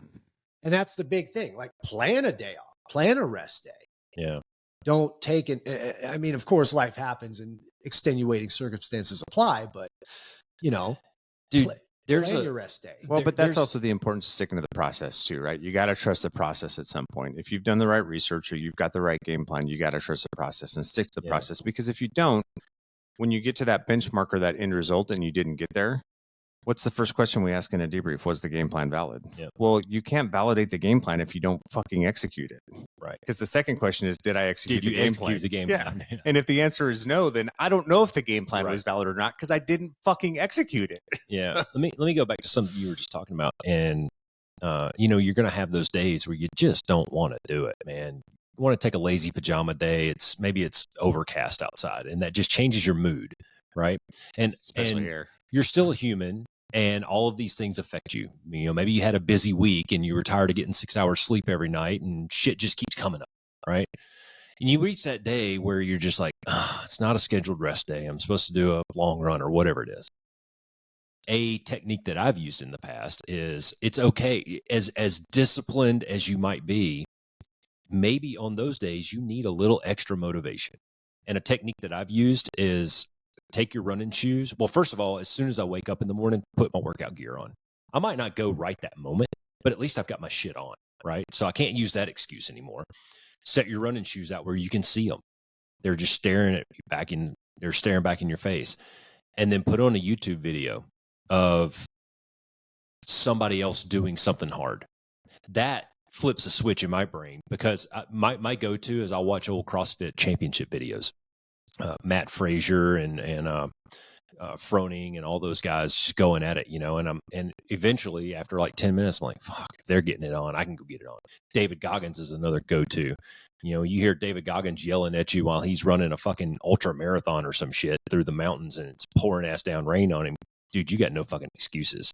And that's the big thing. Like plan a day off, plan a rest day. Yeah. Don't take it. I mean, of course, life happens and extenuating circumstances apply, but dude, there's your rest day. Well, but that's also the importance of sticking to the process too, right? You got to trust the process at some point. If you've done the right research or you've got the right game plan, you got to trust the process and stick to the process. Because if you don't, when you get to that benchmark or that end result and you didn't get there, what's the first question we ask in a debrief? Was the game plan valid? Yep. Well, you can't validate the game plan if you don't fucking execute it. Right. Because the second question is, did I execute the game plan? The game plan? And if the answer is no, then I don't know if the game plan was valid or not because I didn't fucking execute it. Yeah. Let me go back to something you were just talking about. And, you're going to have those days where you just don't want to do it, man. You want to take a lazy pajama day. Maybe it's overcast outside and that just changes your mood. Right. And especially here. You're still a human. And all of these things affect you. Maybe you had a busy week and you were tired of getting 6 hours sleep every night and shit just keeps coming up, right? And you reach that day where you're just like, it's not a scheduled rest day. I'm supposed to do a long run or whatever it is. A technique that I've used in the past is it's okay. As disciplined as you might be, maybe on those days you need a little extra motivation. And a technique that I've used is take your running shoes. Well, first of all, as soon as I wake up in the morning, put my workout gear on. I might not go right that moment, but at least I've got my shit on, right? So I can't use that excuse anymore. Set your running shoes out where you can see them. They're just staring back in your face. And then put on a YouTube video of somebody else doing something hard. That flips a switch in my brain because my go-to is I'll watch old CrossFit championship videos. Matt Frazier and Froning and all those guys just going at it, and eventually after like 10 minutes, I'm like, fuck, if they're getting it on, I can go get it on. David Goggins is another go-to. You hear David Goggins yelling at you while he's running a fucking ultra marathon or some shit through the mountains and it's pouring ass down rain on him. Dude, you got no fucking excuses.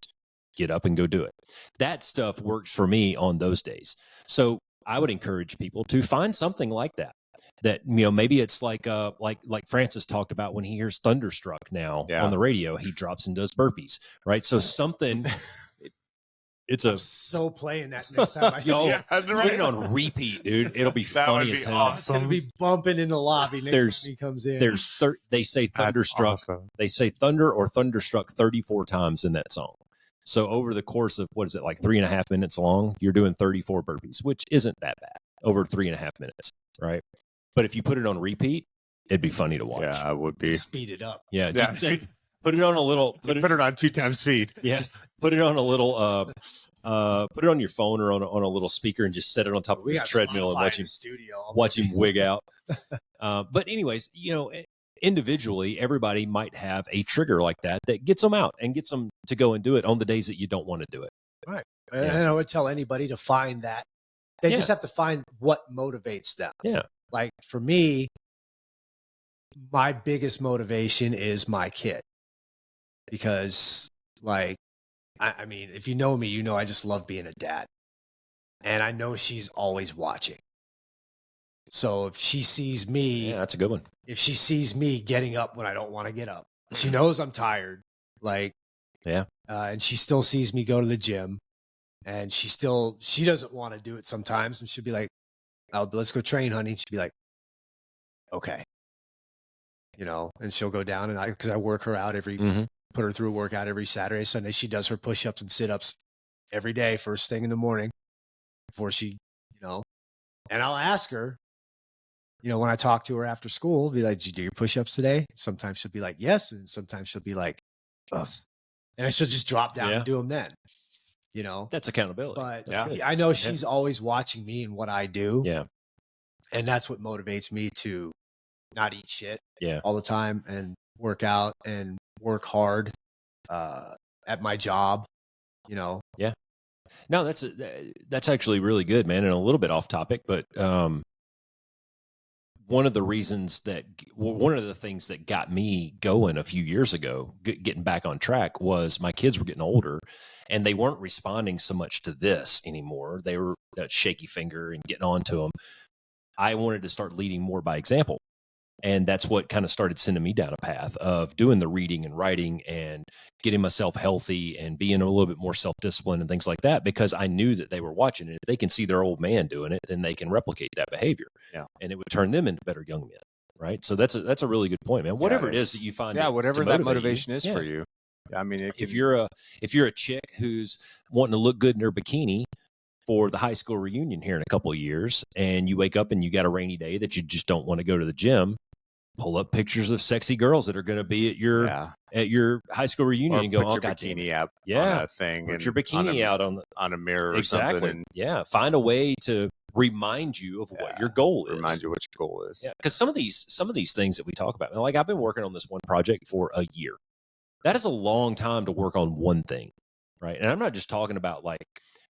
Get up and go do it. That stuff works for me on those days. So I would encourage people to find something like that. That, maybe it's like Francis talked about when he hears Thunderstruck now on the radio, he drops and does burpees, right? So something, I'm so playing that next time I see it. Put it on repeat, dude. It'll be funny as hell. Awesome. It's going to be bumping in the lobby next time he comes in. They say Thunderstruck. Awesome. They say Thunder or Thunderstruck 34 times in that song. So over the course of, what is it, like 3.5 minutes long, you're doing 34 burpees, which isn't that bad over 3.5 minutes, right? But if you put it on repeat, it'd be funny to watch. Yeah, it would be. Speed it up. Yeah, just put it on a little. Put it on 2 times speed. Yeah, put it on a little. Put it on your phone or on a little speaker and just set it on top of this treadmill and watch him wig out. But anyways, individually, everybody might have a trigger like that gets them out and gets them to go and do it on the days that you don't want to do it. Right. And I would tell anybody to find that. They just have to find what motivates them. Yeah. like for me, my biggest motivation is my kid, because like, I mean, if you know me, you know I just love being a dad, and I know she's always watching. So if she sees me, Yeah, that's a good one. if she sees me getting up when I don't want to get up, she knows I'm tired. Like, Yeah. and she still sees me go to the gym, and she doesn't want to do it sometimes, and she'll be like, "Oh, let's go train, honey." She'll be like, "Okay," and she'll go down, and because I work her out put her through a workout every Saturday, Sunday. She does her push-ups and sit-ups every day, first thing in the morning before she, and I'll ask her, when I talk to her after school, be like, "Did you do your push-ups today?" Sometimes she'll be like, "Yes." And sometimes she'll be like, "Ugh." And she'll just drop down and do them then, That's accountability. But That's I know she's always watching me and what I do. Yeah. And that's what motivates me to not eat shit Yeah. all the time and work out and work hard at my job, Yeah. No, that's actually really good, man. And a little bit off topic, but one of the things that got me going a few years ago, getting back on track, was my kids were getting older and they weren't responding so much to this anymore. They were that shaky finger and getting on to them. I wanted to start leading more by example. And that's what kind of started sending me down a path of doing the reading and writing and getting myself healthy and being a little bit more self-disciplined and things like that, because I knew that they were watching it. If they can see their old man doing it, then they can replicate that behavior. Yeah. And it would turn them into better young men. Right. So that's a really good point, man. Whatever it is that you find. Yeah. Whatever that motivation you, is for you. I mean, if you're a chick who's wanting to look good in her bikini for the high school reunion here in a couple of years, and you wake up and you got a rainy day that you just don't want to go to the gym, pull up pictures of sexy girls that are going to be at your high school reunion, or and go, put "Oh, your God, bikini app yeah, on a thing, put and your bikini out on a mirror or exactly. something." And find a way to remind you of what your goal is. Remind you what your goal is. Yeah, because some of these things that we talk about, like I've been working on this one project for a year. That is a long time to work on one thing, right? And I'm not just talking about like,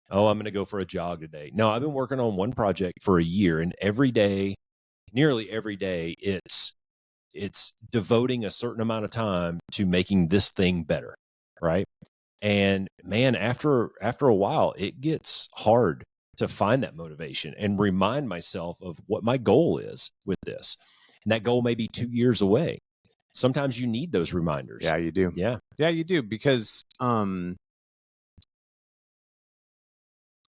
oh, I'm going to go for a jog today. No, I've been working on one project for a year, and nearly every day, it's devoting a certain amount of time to making this thing better, right? And man, after a while, it gets hard to find that motivation and remind myself of what my goal is with this. And that goal may be 2 years away. Sometimes you need those reminders. Yeah, you do. Yeah. Yeah, you do, because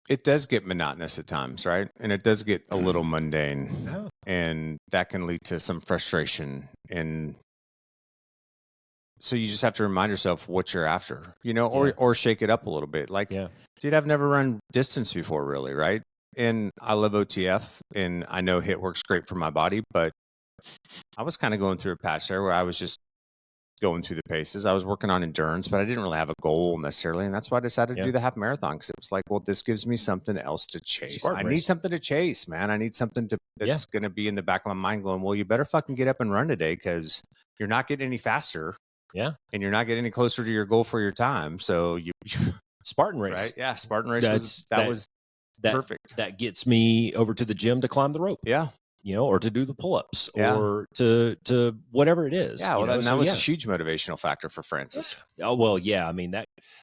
it does get monotonous at times, right? And it does get a little mundane. Yeah. And that can lead to some frustration. And so you just have to remind yourself what you're after, or shake it up a little bit. Like, dude, I've never run distance before, really, right? And I love OTF, and I know HIIT works great for my body, but I was kind of going through a patch there where I was just going through the paces. I was working on endurance, but I didn't really have a goal necessarily. And that's why I decided to do the half marathon, because it was like, well, this gives me something else to chase. I need something to chase, man. I need something that's going to be in the back of my mind going, well, you better fucking get up and run today, because you're not getting any faster. Yeah. And you're not getting any closer to your goal for your time. So Spartan race. Right? Yeah. Spartan race was perfect. That gets me over to the gym to climb the rope. Yeah. Or to do the pull-ups, or to whatever it is. Yeah, well, that was a huge motivational factor for Francis. Oh, well, yeah. I mean,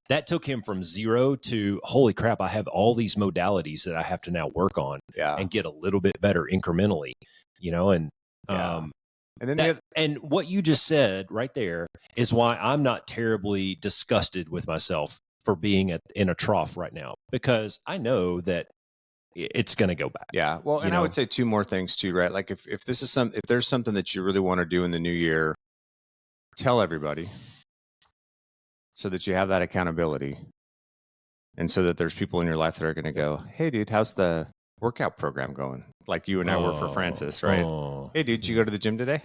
that took him from zero to, holy crap, I have all these modalities that I have to now work on and get a little bit better incrementally, and and what you just said right there is why I'm not terribly disgusted with myself for being in a trough right now, because I know that it's going to go back. Yeah. Well, and I would say two more things too, right? Like if there's something that you really want to do in the new year, tell everybody, so that you have that accountability, and so that there's people in your life that are going to go, "Hey dude, how's the workout program going?" Like you and I were for Francis, right? "Hey dude, did you go to the gym today?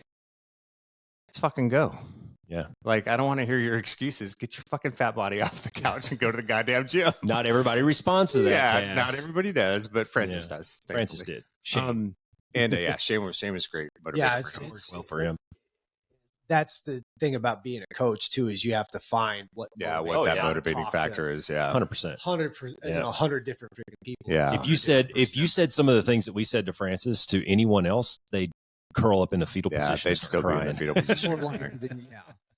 Let's fucking go." Yeah. Like, I don't want to hear your excuses. Get your fucking fat body off the couch and go to the goddamn gym. Not everybody responds to that. Yeah, not everybody does, but Francis does. Thankfully. Francis did. Shane. And Shane was great. Yeah, it's well for him. that's the thing about being a coach too, is you have to find what what that motivates you. motivating factor is. 100%. 100%, Yeah. 100 different freaking people. Yeah. If you said some of the things that we said to Francis to anyone else, they'd curl up in a fetal position. They'd still be in the fetal position.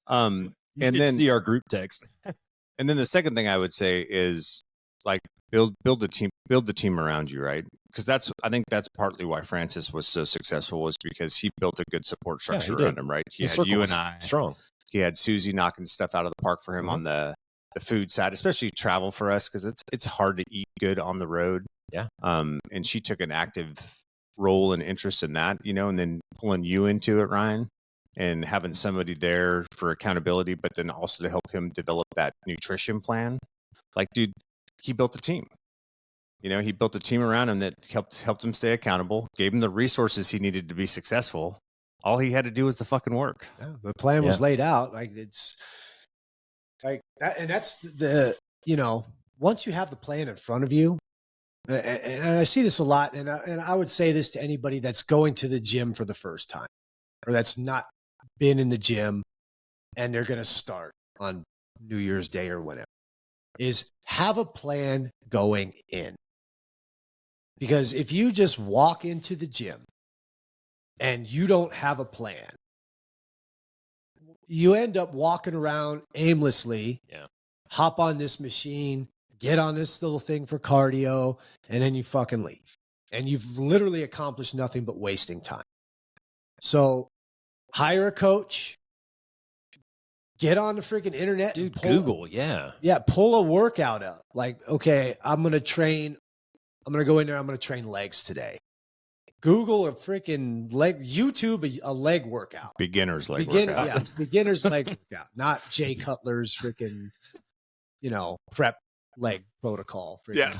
And then see our group text. And then the second thing I would say is like build the team around you, right? Because I think that's partly why Francis was so successful, was because he built a good support structure around him, right? He had you and I strong. He had Susie knocking stuff out of the park for him on the food side, especially travel for us, because it's hard to eat good on the road. Yeah. And she took an active role and interest in that, and then pulling you into it, Ryan, and having somebody there for accountability, but then also to help him develop that nutrition plan. Like, dude, he built a team. He built a team around him that helped him stay accountable, gave him the resources he needed to be successful. All he had to do was the fucking work. Yeah, the plan was laid out. Like, it's like that, and that's once you have the plan in front of you, and I see this a lot, and I would say this to anybody that's going to the gym for the first time, or that's not been in the gym, and they're going to start on New Year's Day or whenever, is have a plan going in. Because if you just walk into the gym and you don't have a plan, you end up walking around aimlessly, hop on this machine, get on this little thing for cardio, and then you fucking leave. And you've literally accomplished nothing but wasting time. So hire a coach, get on the freaking internet. Dude, Google, pull a workout up. Like, okay, I'm going to go in there, I'm going to train legs today. Google a freaking YouTube a leg workout. Beginner's leg workout. Yeah, beginner's leg workout, not Jay Cutler's freaking, prep leg protocol. Yeah.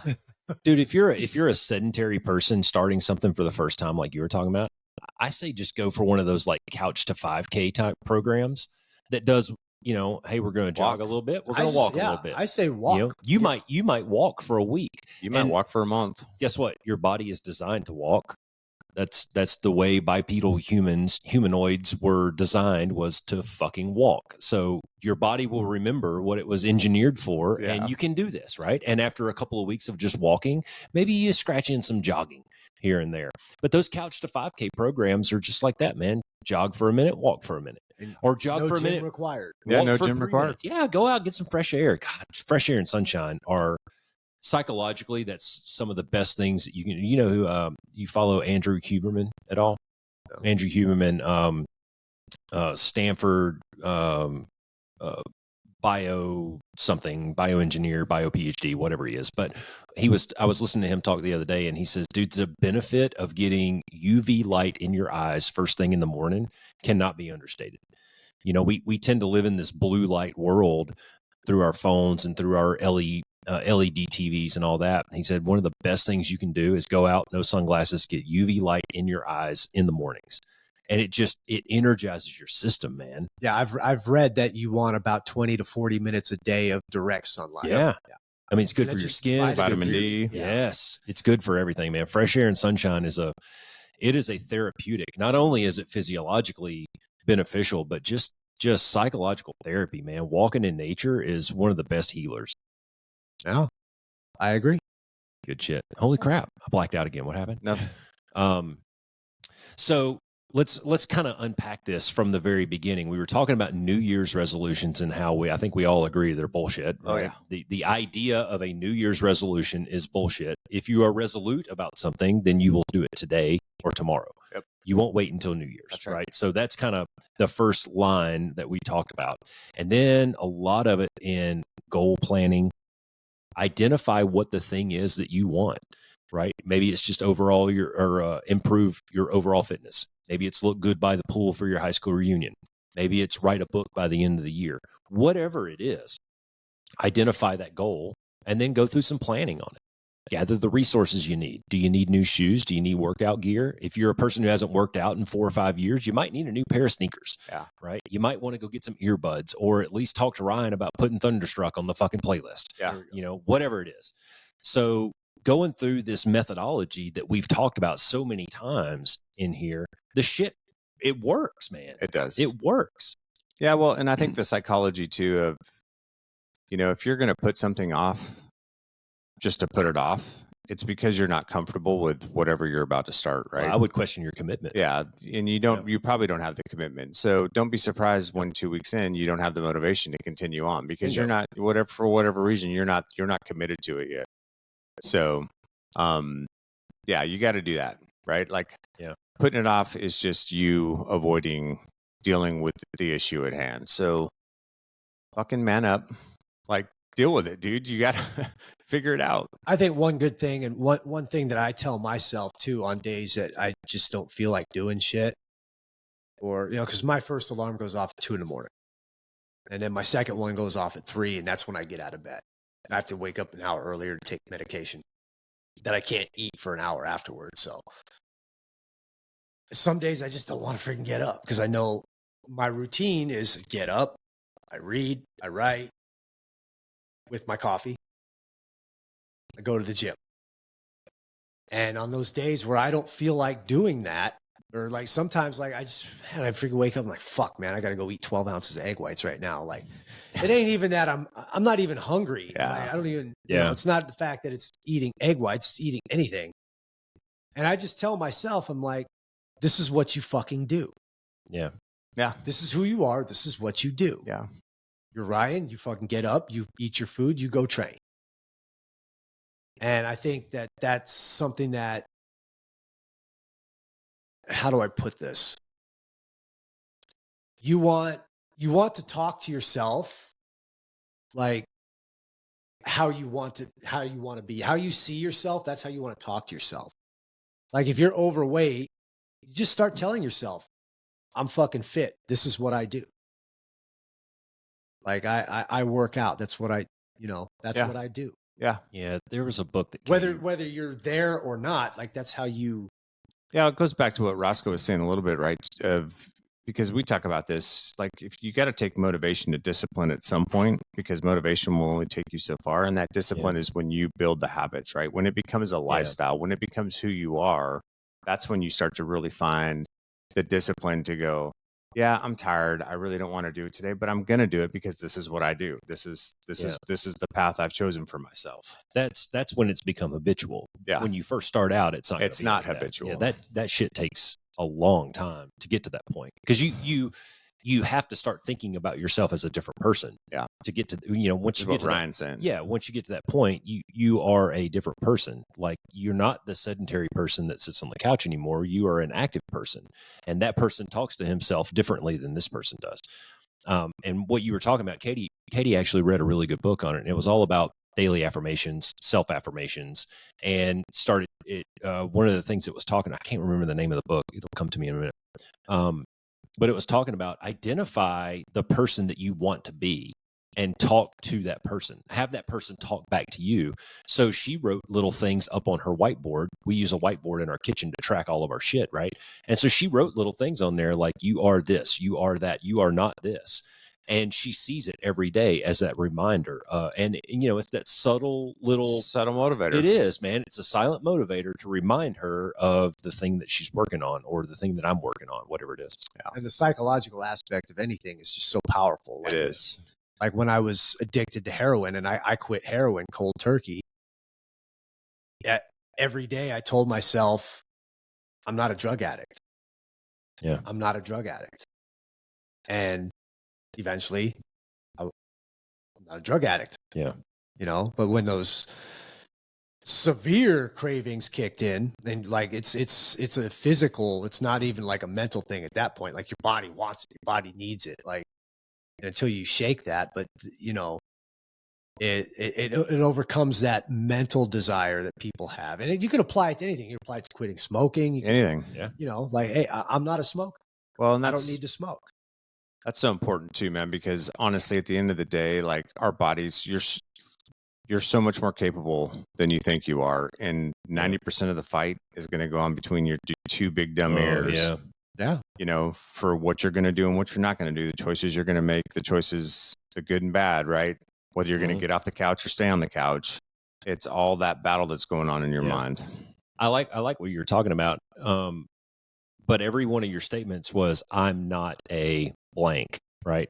Dude, if you're a sedentary person starting something for the first time, like you were talking about, I say just go for one of those like couch to 5K type programs that does, hey, we're going to jog a little bit. We're going to walk a little bit. I say walk. You might walk for a week. You might walk for a month. Guess what? Your body is designed to walk. That's the way bipedal humanoids were designed, was to fucking walk. So your body will remember what it was engineered for, and you can do this, right? And after a couple of weeks of just walking, maybe you scratch in some jogging here and there. But those couch to 5K programs are just like that, man. Jog for a minute, walk for a minute. Or jog for a minute. Required. Yeah, no gym required. Yeah, go out, get some fresh air. God, fresh air and sunshine are psychologically, that's some of the best things that you can. Who you follow Andrew Huberman at all? No. Andrew Huberman, Stanford bioengineer, bio PhD, whatever he is. But I was listening to him talk the other day, and he says, dude, the benefit of getting UV light in your eyes first thing in the morning cannot be understated. We tend to live in this blue light world through our phones and through our LED TVs and all that. He said one of the best things you can do is go out, no sunglasses, get UV light in your eyes in the mornings. And it energizes your system, man. Yeah, I've read that you want about 20 to 40 minutes a day of direct sunlight. Yeah. I mean, it's good for your skin. Vitamin D. Yes. It's good for everything, man. Fresh air and sunshine is a therapeutic. Not only is it physiologically beneficial, but just psychological therapy, man. Walking in nature is one of the best healers. Yeah, I agree. Good shit. Holy crap. I blacked out again. What happened? Nothing. So let's kind of unpack this from the very beginning. We were talking about New Year's resolutions and how I think we all agree they're bullshit. Right? Oh yeah. The idea of a New Year's resolution is bullshit. If you are resolute about something, then you will do it today or tomorrow. Yep. You won't wait until New Year's, That's right? So that's kind of the first line that we talked about. And then a lot of it in goal planning. Identify what the thing is that you want, right? Maybe it's just overall improve your overall fitness. Maybe it's look good by the pool for your high school reunion. Maybe it's write a book by the end of the year. Whatever it is, identify that goal and then go through some planning on it. Gather the resources you need. Do you need new shoes? Do you need workout gear? If you're a person who hasn't worked out in 4 or 5 years, you might need a new pair of sneakers, right? You might want to go get some earbuds, or at least talk to Ryan about putting Thunderstruck on the fucking playlist. Yeah. Whatever it is. So going through this methodology that we've talked about so many times in here, the shit, it works, man. It does. It works. Yeah, well, and I think the psychology too of, if you're going to put something off just to put it off, it's because you're not comfortable with whatever you're about to start, right? Well, I would question your commitment. Yeah, and you probably don't have the commitment. So don't be surprised when 2 weeks in you don't have the motivation to continue on because you're not for whatever reason you're not committed to it yet. So, yeah, you got to do that, right? Like, putting it off is just you avoiding dealing with the issue at hand. So, fucking man up, like deal with it, dude. You got to figure it out. I think one good thing, and one thing that I tell myself too on days that I just don't feel like doing shit, or because my first alarm goes off at 2 a.m, and then my second one goes off at 3, and that's when I get out of bed. I have to wake up an hour earlier to take medication that I can't eat for an hour afterwards. So some days I just don't want to freaking get up because I know my routine is get up, I read, I write with my coffee, I go to the gym. And on those days where I don't feel like doing that, or like sometimes like I freaking wake up and like, fuck, man, I got to go eat 12 ounces of egg whites right now. Like it ain't even that I'm not even hungry. Yeah. Like, I don't even, it's not the fact that it's eating egg whites, it's eating anything. And I just tell myself, I'm like, this is what you fucking do. Yeah. Yeah. This is who you are. This is what you do. Yeah. You're Ryan. You fucking get up, you eat your food, you go train. And I think that that's something that, how do I put this? You want to talk to yourself like how you want to be, how you see yourself. That's how you want to talk to yourself. Like if you're overweight, you just start telling yourself, I'm fucking fit. This is what I do. Like I work out. That's what that's what I do. Yeah. Yeah. There was a book that whether you're there or not, like that's how you. Yeah. It goes back to what Roscoe was saying a little bit, right? Because we talk about this, like if you got to take motivation to discipline at some point, because motivation will only take you so far. And that discipline is when you build the habits, right? When it becomes a lifestyle, when it becomes who you are, that's when you start to really find the discipline to go, yeah, I'm tired. I really don't want to do it today, but I'm going to do it because this is what I do. This is the path I've chosen for myself. That's when it's become habitual. Yeah. When you first start out, it's not like That. habitual. Yeah, that shit takes a long time to get to that point because you have to start thinking about yourself as a different person. Yeah. To get to once you get to Ryan's saying. Yeah, once you get to that point, you are a different person. Like you're not the sedentary person that sits on the couch anymore. You are an active person, and that person talks to himself differently than this person does. And what you were talking about, Katie actually read a really good book on it, and it was all about daily affirmations, self affirmations, and started it. One of the things it was talking, I can't remember the name of the book. It'll come to me in a minute. But it was talking about identify the person that you want to be and talk to that person, have that person talk back to you. So she wrote little things up on her whiteboard. We use a whiteboard in our kitchen to track all of our shit, right? And so she wrote little things on there like, you are this, you are that, you are not this. And she sees it every day as that reminder. And it's that subtle motivator. It is, man. It's a silent motivator to remind her of the thing that she's working on or the thing that I'm working on, whatever it is. Yeah. And the psychological aspect of anything is just so powerful. It is. Like when I was addicted to heroin and I quit heroin cold turkey, every day I told myself, I'm not a drug addict. Yeah. I'm not a drug addict. And eventually I'm not a drug addict. Yeah. But when those severe cravings kicked in and like it's a physical, it's not even like a mental thing at that point. Like your body wants it, your body needs it. Like until you shake that, but it overcomes that mental desire that people have. And you can apply it to anything. You can apply it to quitting smoking. Anything. Yeah. Like, hey, I'm not a smoker. Well, and I don't need to smoke. That's so important too, man, because honestly, at the end of the day, like our bodies, you're so much more capable than you think you are. And 90% of the fight is going to go on between your two big dumb ears. Yeah. Yeah. For what you're going to do and what you're not going to do, the choices you're going to make, the choices, the good and bad, right? Whether you're going to get off the couch or stay on the couch. It's all that battle that's going on in your mind. I like what you're talking about. But every one of your statements was, I'm not a blank. right?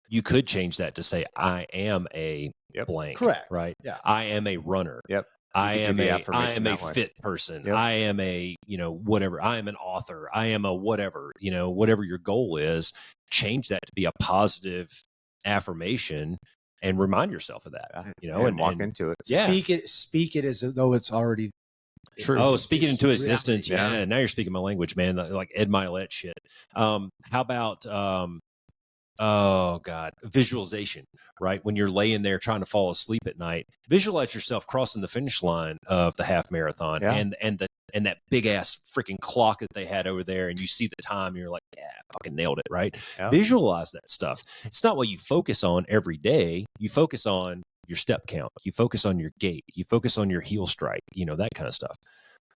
You could change that to say, I am a blank. Correct. Right. Yeah. I am a runner. Yep. I am a that way. fit person. Yep. I am a, whatever. I am an author. I am a whatever, whatever your goal is, change that to be a positive affirmation and remind yourself of that, and walk into it. Yeah. Speak it as though it's already true. Oh, speak it into existence. reality. Yeah. Now you're speaking my language, man. Like Ed Milet shit. How about, oh God, visualization, right? When you're laying there trying to fall asleep at night, visualize yourself crossing the finish line of the half marathon and that big ass freaking clock that they had over there. And you see the time and you're like, yeah, I fucking nailed it. Right. Yeah. Visualize that stuff. It's not what you focus on every day. You focus on your step count. You focus on your gait. You focus on your heel strike, that kind of stuff.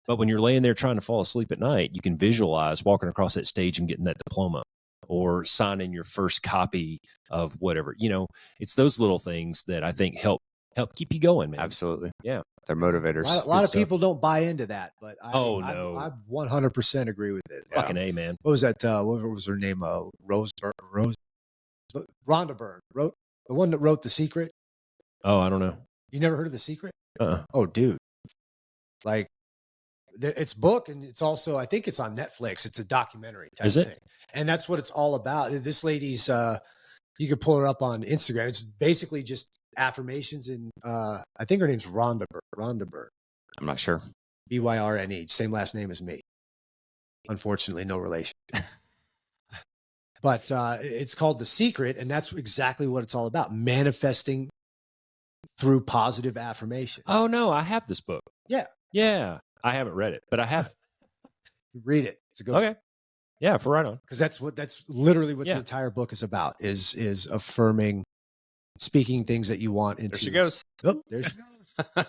But when you're laying there trying to fall asleep at night, you can visualize walking across that stage and getting that diploma, or signing your first copy of whatever. It's those little things that I think help keep you going, man. Absolutely. Yeah. They're motivators. A lot of people don't buy into that, but I 100% agree with it. Fucking A, man. What was that? What was her name? Rhonda Byrne wrote the one that wrote The Secret. Oh, I don't know. You never heard of The Secret? Uh-uh. Oh, dude. Like, it's book, and it's also, I think it's on Netflix. It's a documentary type Is it? thing. And that's what it's all about. This lady's, you could pull her up on Instagram. It's basically just affirmations. And I think her name's Rhonda Byrne. I'm not sure. Byrne, same last name as me. Unfortunately, no relation. But it's called The Secret, and that's exactly what it's all about. Manifesting through positive affirmation. Oh, no, I have this book. Yeah. Yeah. I haven't read it, but I have it. Read it. It's a good Okay. Yeah, for right on. Because that's literally what the entire book is about, is affirming, speaking things that you want into. There she goes. Oh, there she goes.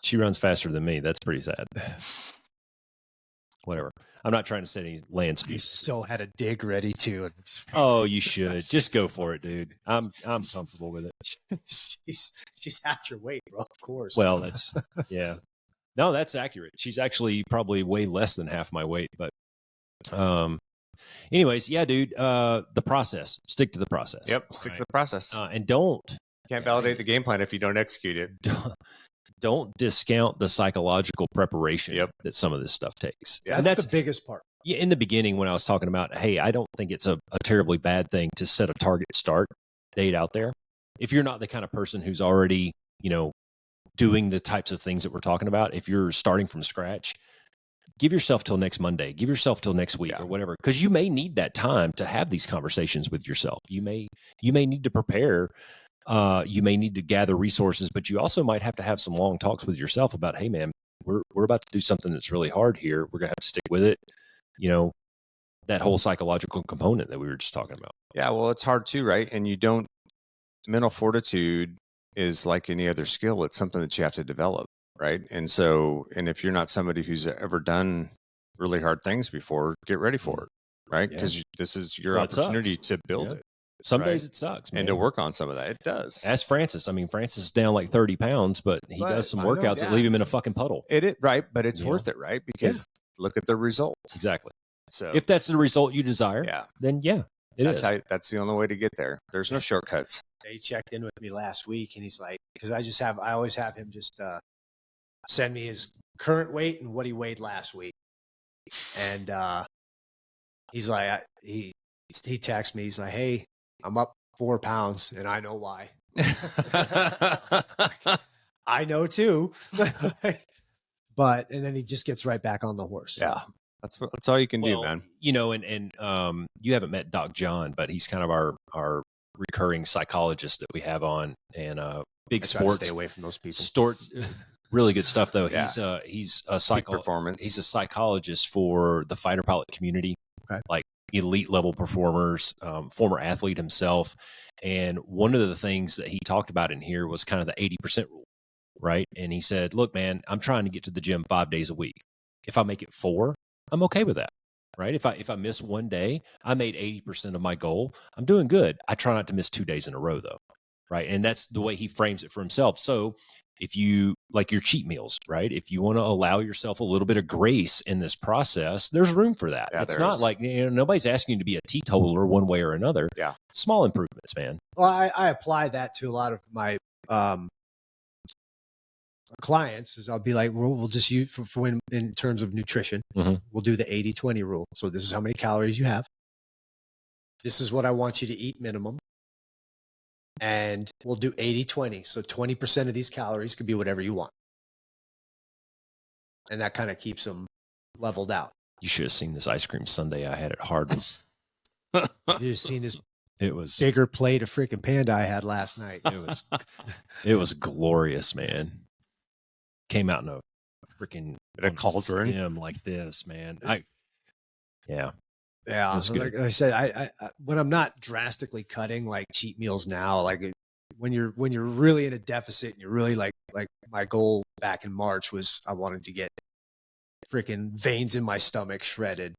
She runs faster than me. That's pretty sad. Whatever. I'm not trying to set any land speed. You so had a dig ready too. Oh, you should. Just go for it, dude. I'm comfortable with it. She's half your weight, bro. Of course. Well, that's No, that's accurate. She's actually probably way less than half my weight, but anyways, yeah, dude, the process. Stick to the process. Yep, stick to the process. And can't validate the game plan if you don't execute it. Don't discount the psychological preparation that some of this stuff takes. Yeah, that's the biggest part. Yeah, in the beginning when I was talking about, hey, I don't think it's a terribly bad thing to set a target start date out there. If you're not the kind of person who's already, doing the types of things that we're talking about, if you're starting from scratch, give yourself till next Monday, give yourself till next week or whatever, because you may need that time to have these conversations with yourself. You may need to prepare. You may need to gather resources, but you also might have to have some long talks with yourself about, hey man, we're about to do something that's really hard here. We're going to have to stick with it. That whole psychological component that we were just talking about. Yeah. Well, it's hard too, right? And mental fortitude is like any other skill. It's something that you have to develop. Right. And if you're not somebody who's ever done really hard things before, get ready for it. Right. Because this is your opportunity to build it. Some days it sucks, man. And to work on some of that. It does. Ask Francis. I mean, Francis is down like 30 pounds, but he does some workouts that leave him in a fucking puddle. Right. But it's worth it, right? Because look at the result. Exactly. So if that's the result you desire, then that's the only way to get there. There's no shortcuts. He checked in with me last week and he's like, because I always have him just send me his current weight and what he weighed last week. And he's like, he texts me, he's like, hey, I'm up 4 pounds and I know why. I know too. And then he just gets right back on the horse. Yeah. That's all you can do, man. And you haven't met Doc John, but he's kind of our recurring psychologist that we have on, and big sports. Stay away from those people. Really good stuff though. Yeah. He's a He's a psychologist for the fighter pilot community, like elite level performers, former athlete himself. And one of the things that he talked about in here was kind of the 80% rule, right? And he said, look, man, I'm trying to get to the gym 5 days a week. If I make it 4, I'm okay with that, right? If I miss one day, I made 80% of my goal. I'm doing good. I try not to miss 2 days in a row though, right? And that's the way he frames it for himself. So if you like your cheat meals, right? If you want to allow yourself a little bit of grace in this process, there's room for that. Yeah, it's there not is. like, nobody's asking you to be a teetotaler one way or another. Yeah. Small improvements, man. Well, I apply that to a lot of my clients. Is I'll be like, we'll just use for when in terms of nutrition, we'll do the 80-20 rule. So this is how many calories you have. This is what I want you to eat minimum. And we'll do 80-20. So 20% of these calories could be whatever you want. And that kind of keeps them leveled out. You should have seen this ice cream sundae I had at Hardman's. You should have seen this It was bigger plate of freaking panda I had last night. it was glorious, man. Came out in a freaking cauldron like this, man. Yeah. That's So good. like I said, I when I'm not drastically cutting like cheat meals now, like when you're really in a deficit and you're really like my goal back in March was I wanted to get freaking veins in my stomach shredded.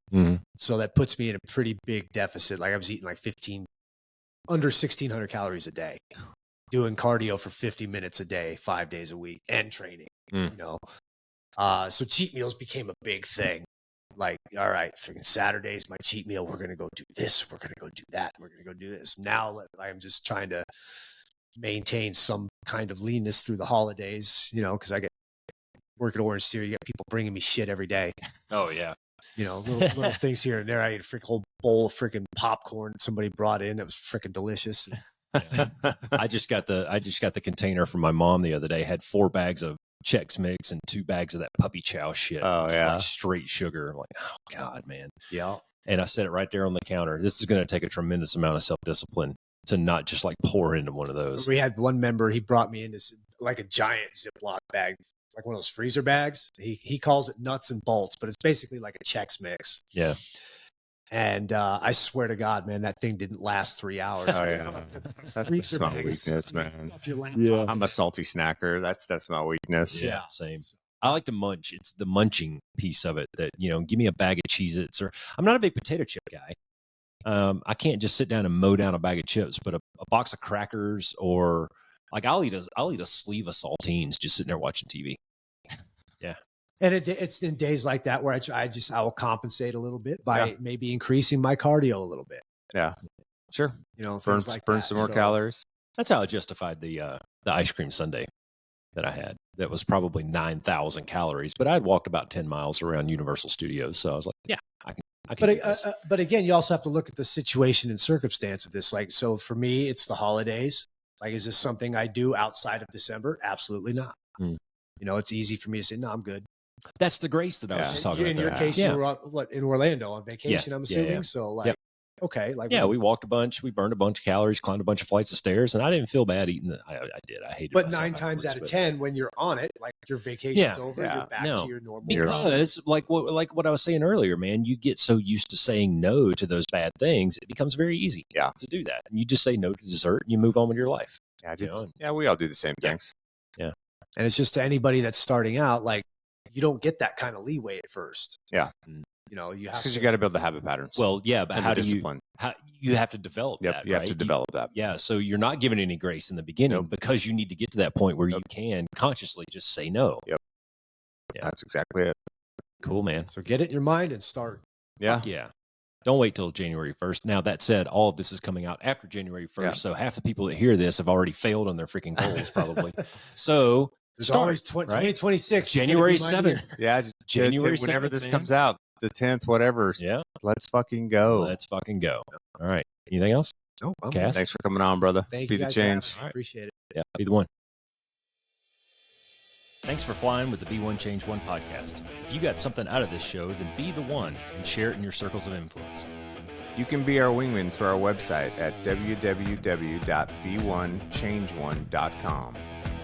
So that puts me in a pretty big deficit. Like I was eating like under 1,600 calories a day, doing cardio for 50 minutes a day, 5 days a week, and training. So cheat meals became a big thing. Like, all right, freaking Saturday's my cheat meal. We're going to go do this. We're going to go do that. We're going to go do this. Now I'm just trying to maintain some kind of leanness through the holidays, because I get work at Orange Theory. You got people bringing me shit every day. Oh, yeah. Little things here and there. I ate a freaking whole bowl of freaking popcorn somebody brought in. That was freaking delicious. I just got the container from my mom the other day. Had 4 bags of Chex Mix and 2 bags of that puppy chow shit. Oh, yeah. Like straight sugar. I'm like, oh God, man. Yeah. And I set it right there on the counter. This is going to take a tremendous amount of self-discipline to not just like pour into one of those. We had one member, he brought me in this like a giant Ziploc bag, like one of those freezer bags. He calls it nuts and bolts, but it's basically like a Chex Mix. Yeah. And I swear to God, man, that thing didn't last 3 hours. Oh, yeah. That's my weakness, man. Yeah. I'm a salty snacker. That's my weakness. Yeah, same. I like to munch. It's the munching piece of it that, give me a bag of Cheez-Its, or I'm not a big potato chip guy. I can't just sit down and mow down a bag of chips, but a box of crackers, or like I'll eat a sleeve of saltines just sitting there watching TV. Yeah. And it's in days like that where I will compensate a little bit by maybe increasing my cardio a little bit. Yeah, sure. Burn some more calories. That's how I justified the ice cream sundae that I had. That was probably 9,000 calories, but I'd walked about 10 miles around Universal Studios, so I was like, yeah, I can do this. But again, you also have to look at the situation and circumstance of this. Like, so for me, it's the holidays. Like, is this something I do outside of December? Absolutely not. It's easy for me to say, no, I'm good. That's the grace that I was just talking about. In your case, you were in Orlando on vacation, I'm assuming. Yeah. So okay. We walked a bunch, we burned a bunch of calories, climbed a bunch of flights of stairs, and I didn't feel bad eating I did. I hated it. But 9 times out of 10, when you're on it, like your vacation's over, you're back to your normal. Because like what I was saying earlier, man, you get so used to saying no to those bad things, it becomes very easy to do that. And you just say no to dessert and you move on with your life. Yeah, we all do the same things. Yeah. And it's just to anybody that's starting out, like, you don't get that kind of leeway at first. Yeah. Because you got to build the habit patterns. Well, yeah, but how do discipline? You have to develop that. You have to develop that. Yeah. So you're not given any grace in the beginning because you need to get to that point where you can consciously just say no. Yep. Yeah. That's exactly it. Cool, man. So get it in your mind and start. Yeah. Yeah. Don't wait till January 1st. Now, that said, all of this is coming out after January 1st. Yeah. So half the people that hear this have already failed on their freaking goals, probably. So there's always 2026. January 7th. Yeah. January 7th, whenever this comes out, the 10th, whatever. Yeah. Let's fucking go. All right. Anything else? Oh, Cass? Thanks for coming on, brother. Thank Be you. the change. I appreciate it. Yeah. Be the one. Thanks for flying with the Be One Change One podcast. If you got something out of this show, then be the one and share it in your circles of influence. You can be our wingman through our website at www.be1change1.com.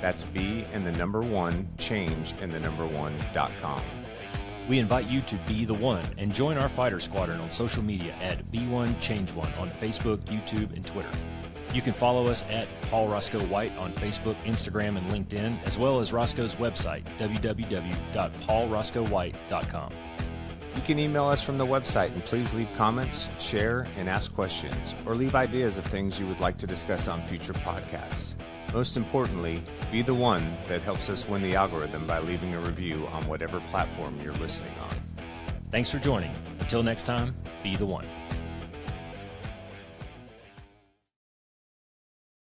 That's B and the number 1, change and the number 1.com. We invite you to be the one and join our fighter squadron on social media at Be1Change1 on Facebook, YouTube, and Twitter. You can follow us at Paul Roscoe White on Facebook, Instagram, and LinkedIn, as well as Roscoe's website, www.paulroscoewhite.com. You can email us from the website, and please leave comments, share, and ask questions, or leave ideas of things you would like to discuss on future podcasts. Most importantly, be the one that helps us win the algorithm by leaving a review on whatever platform you're listening on. Thanks for joining. Until next time, be the one.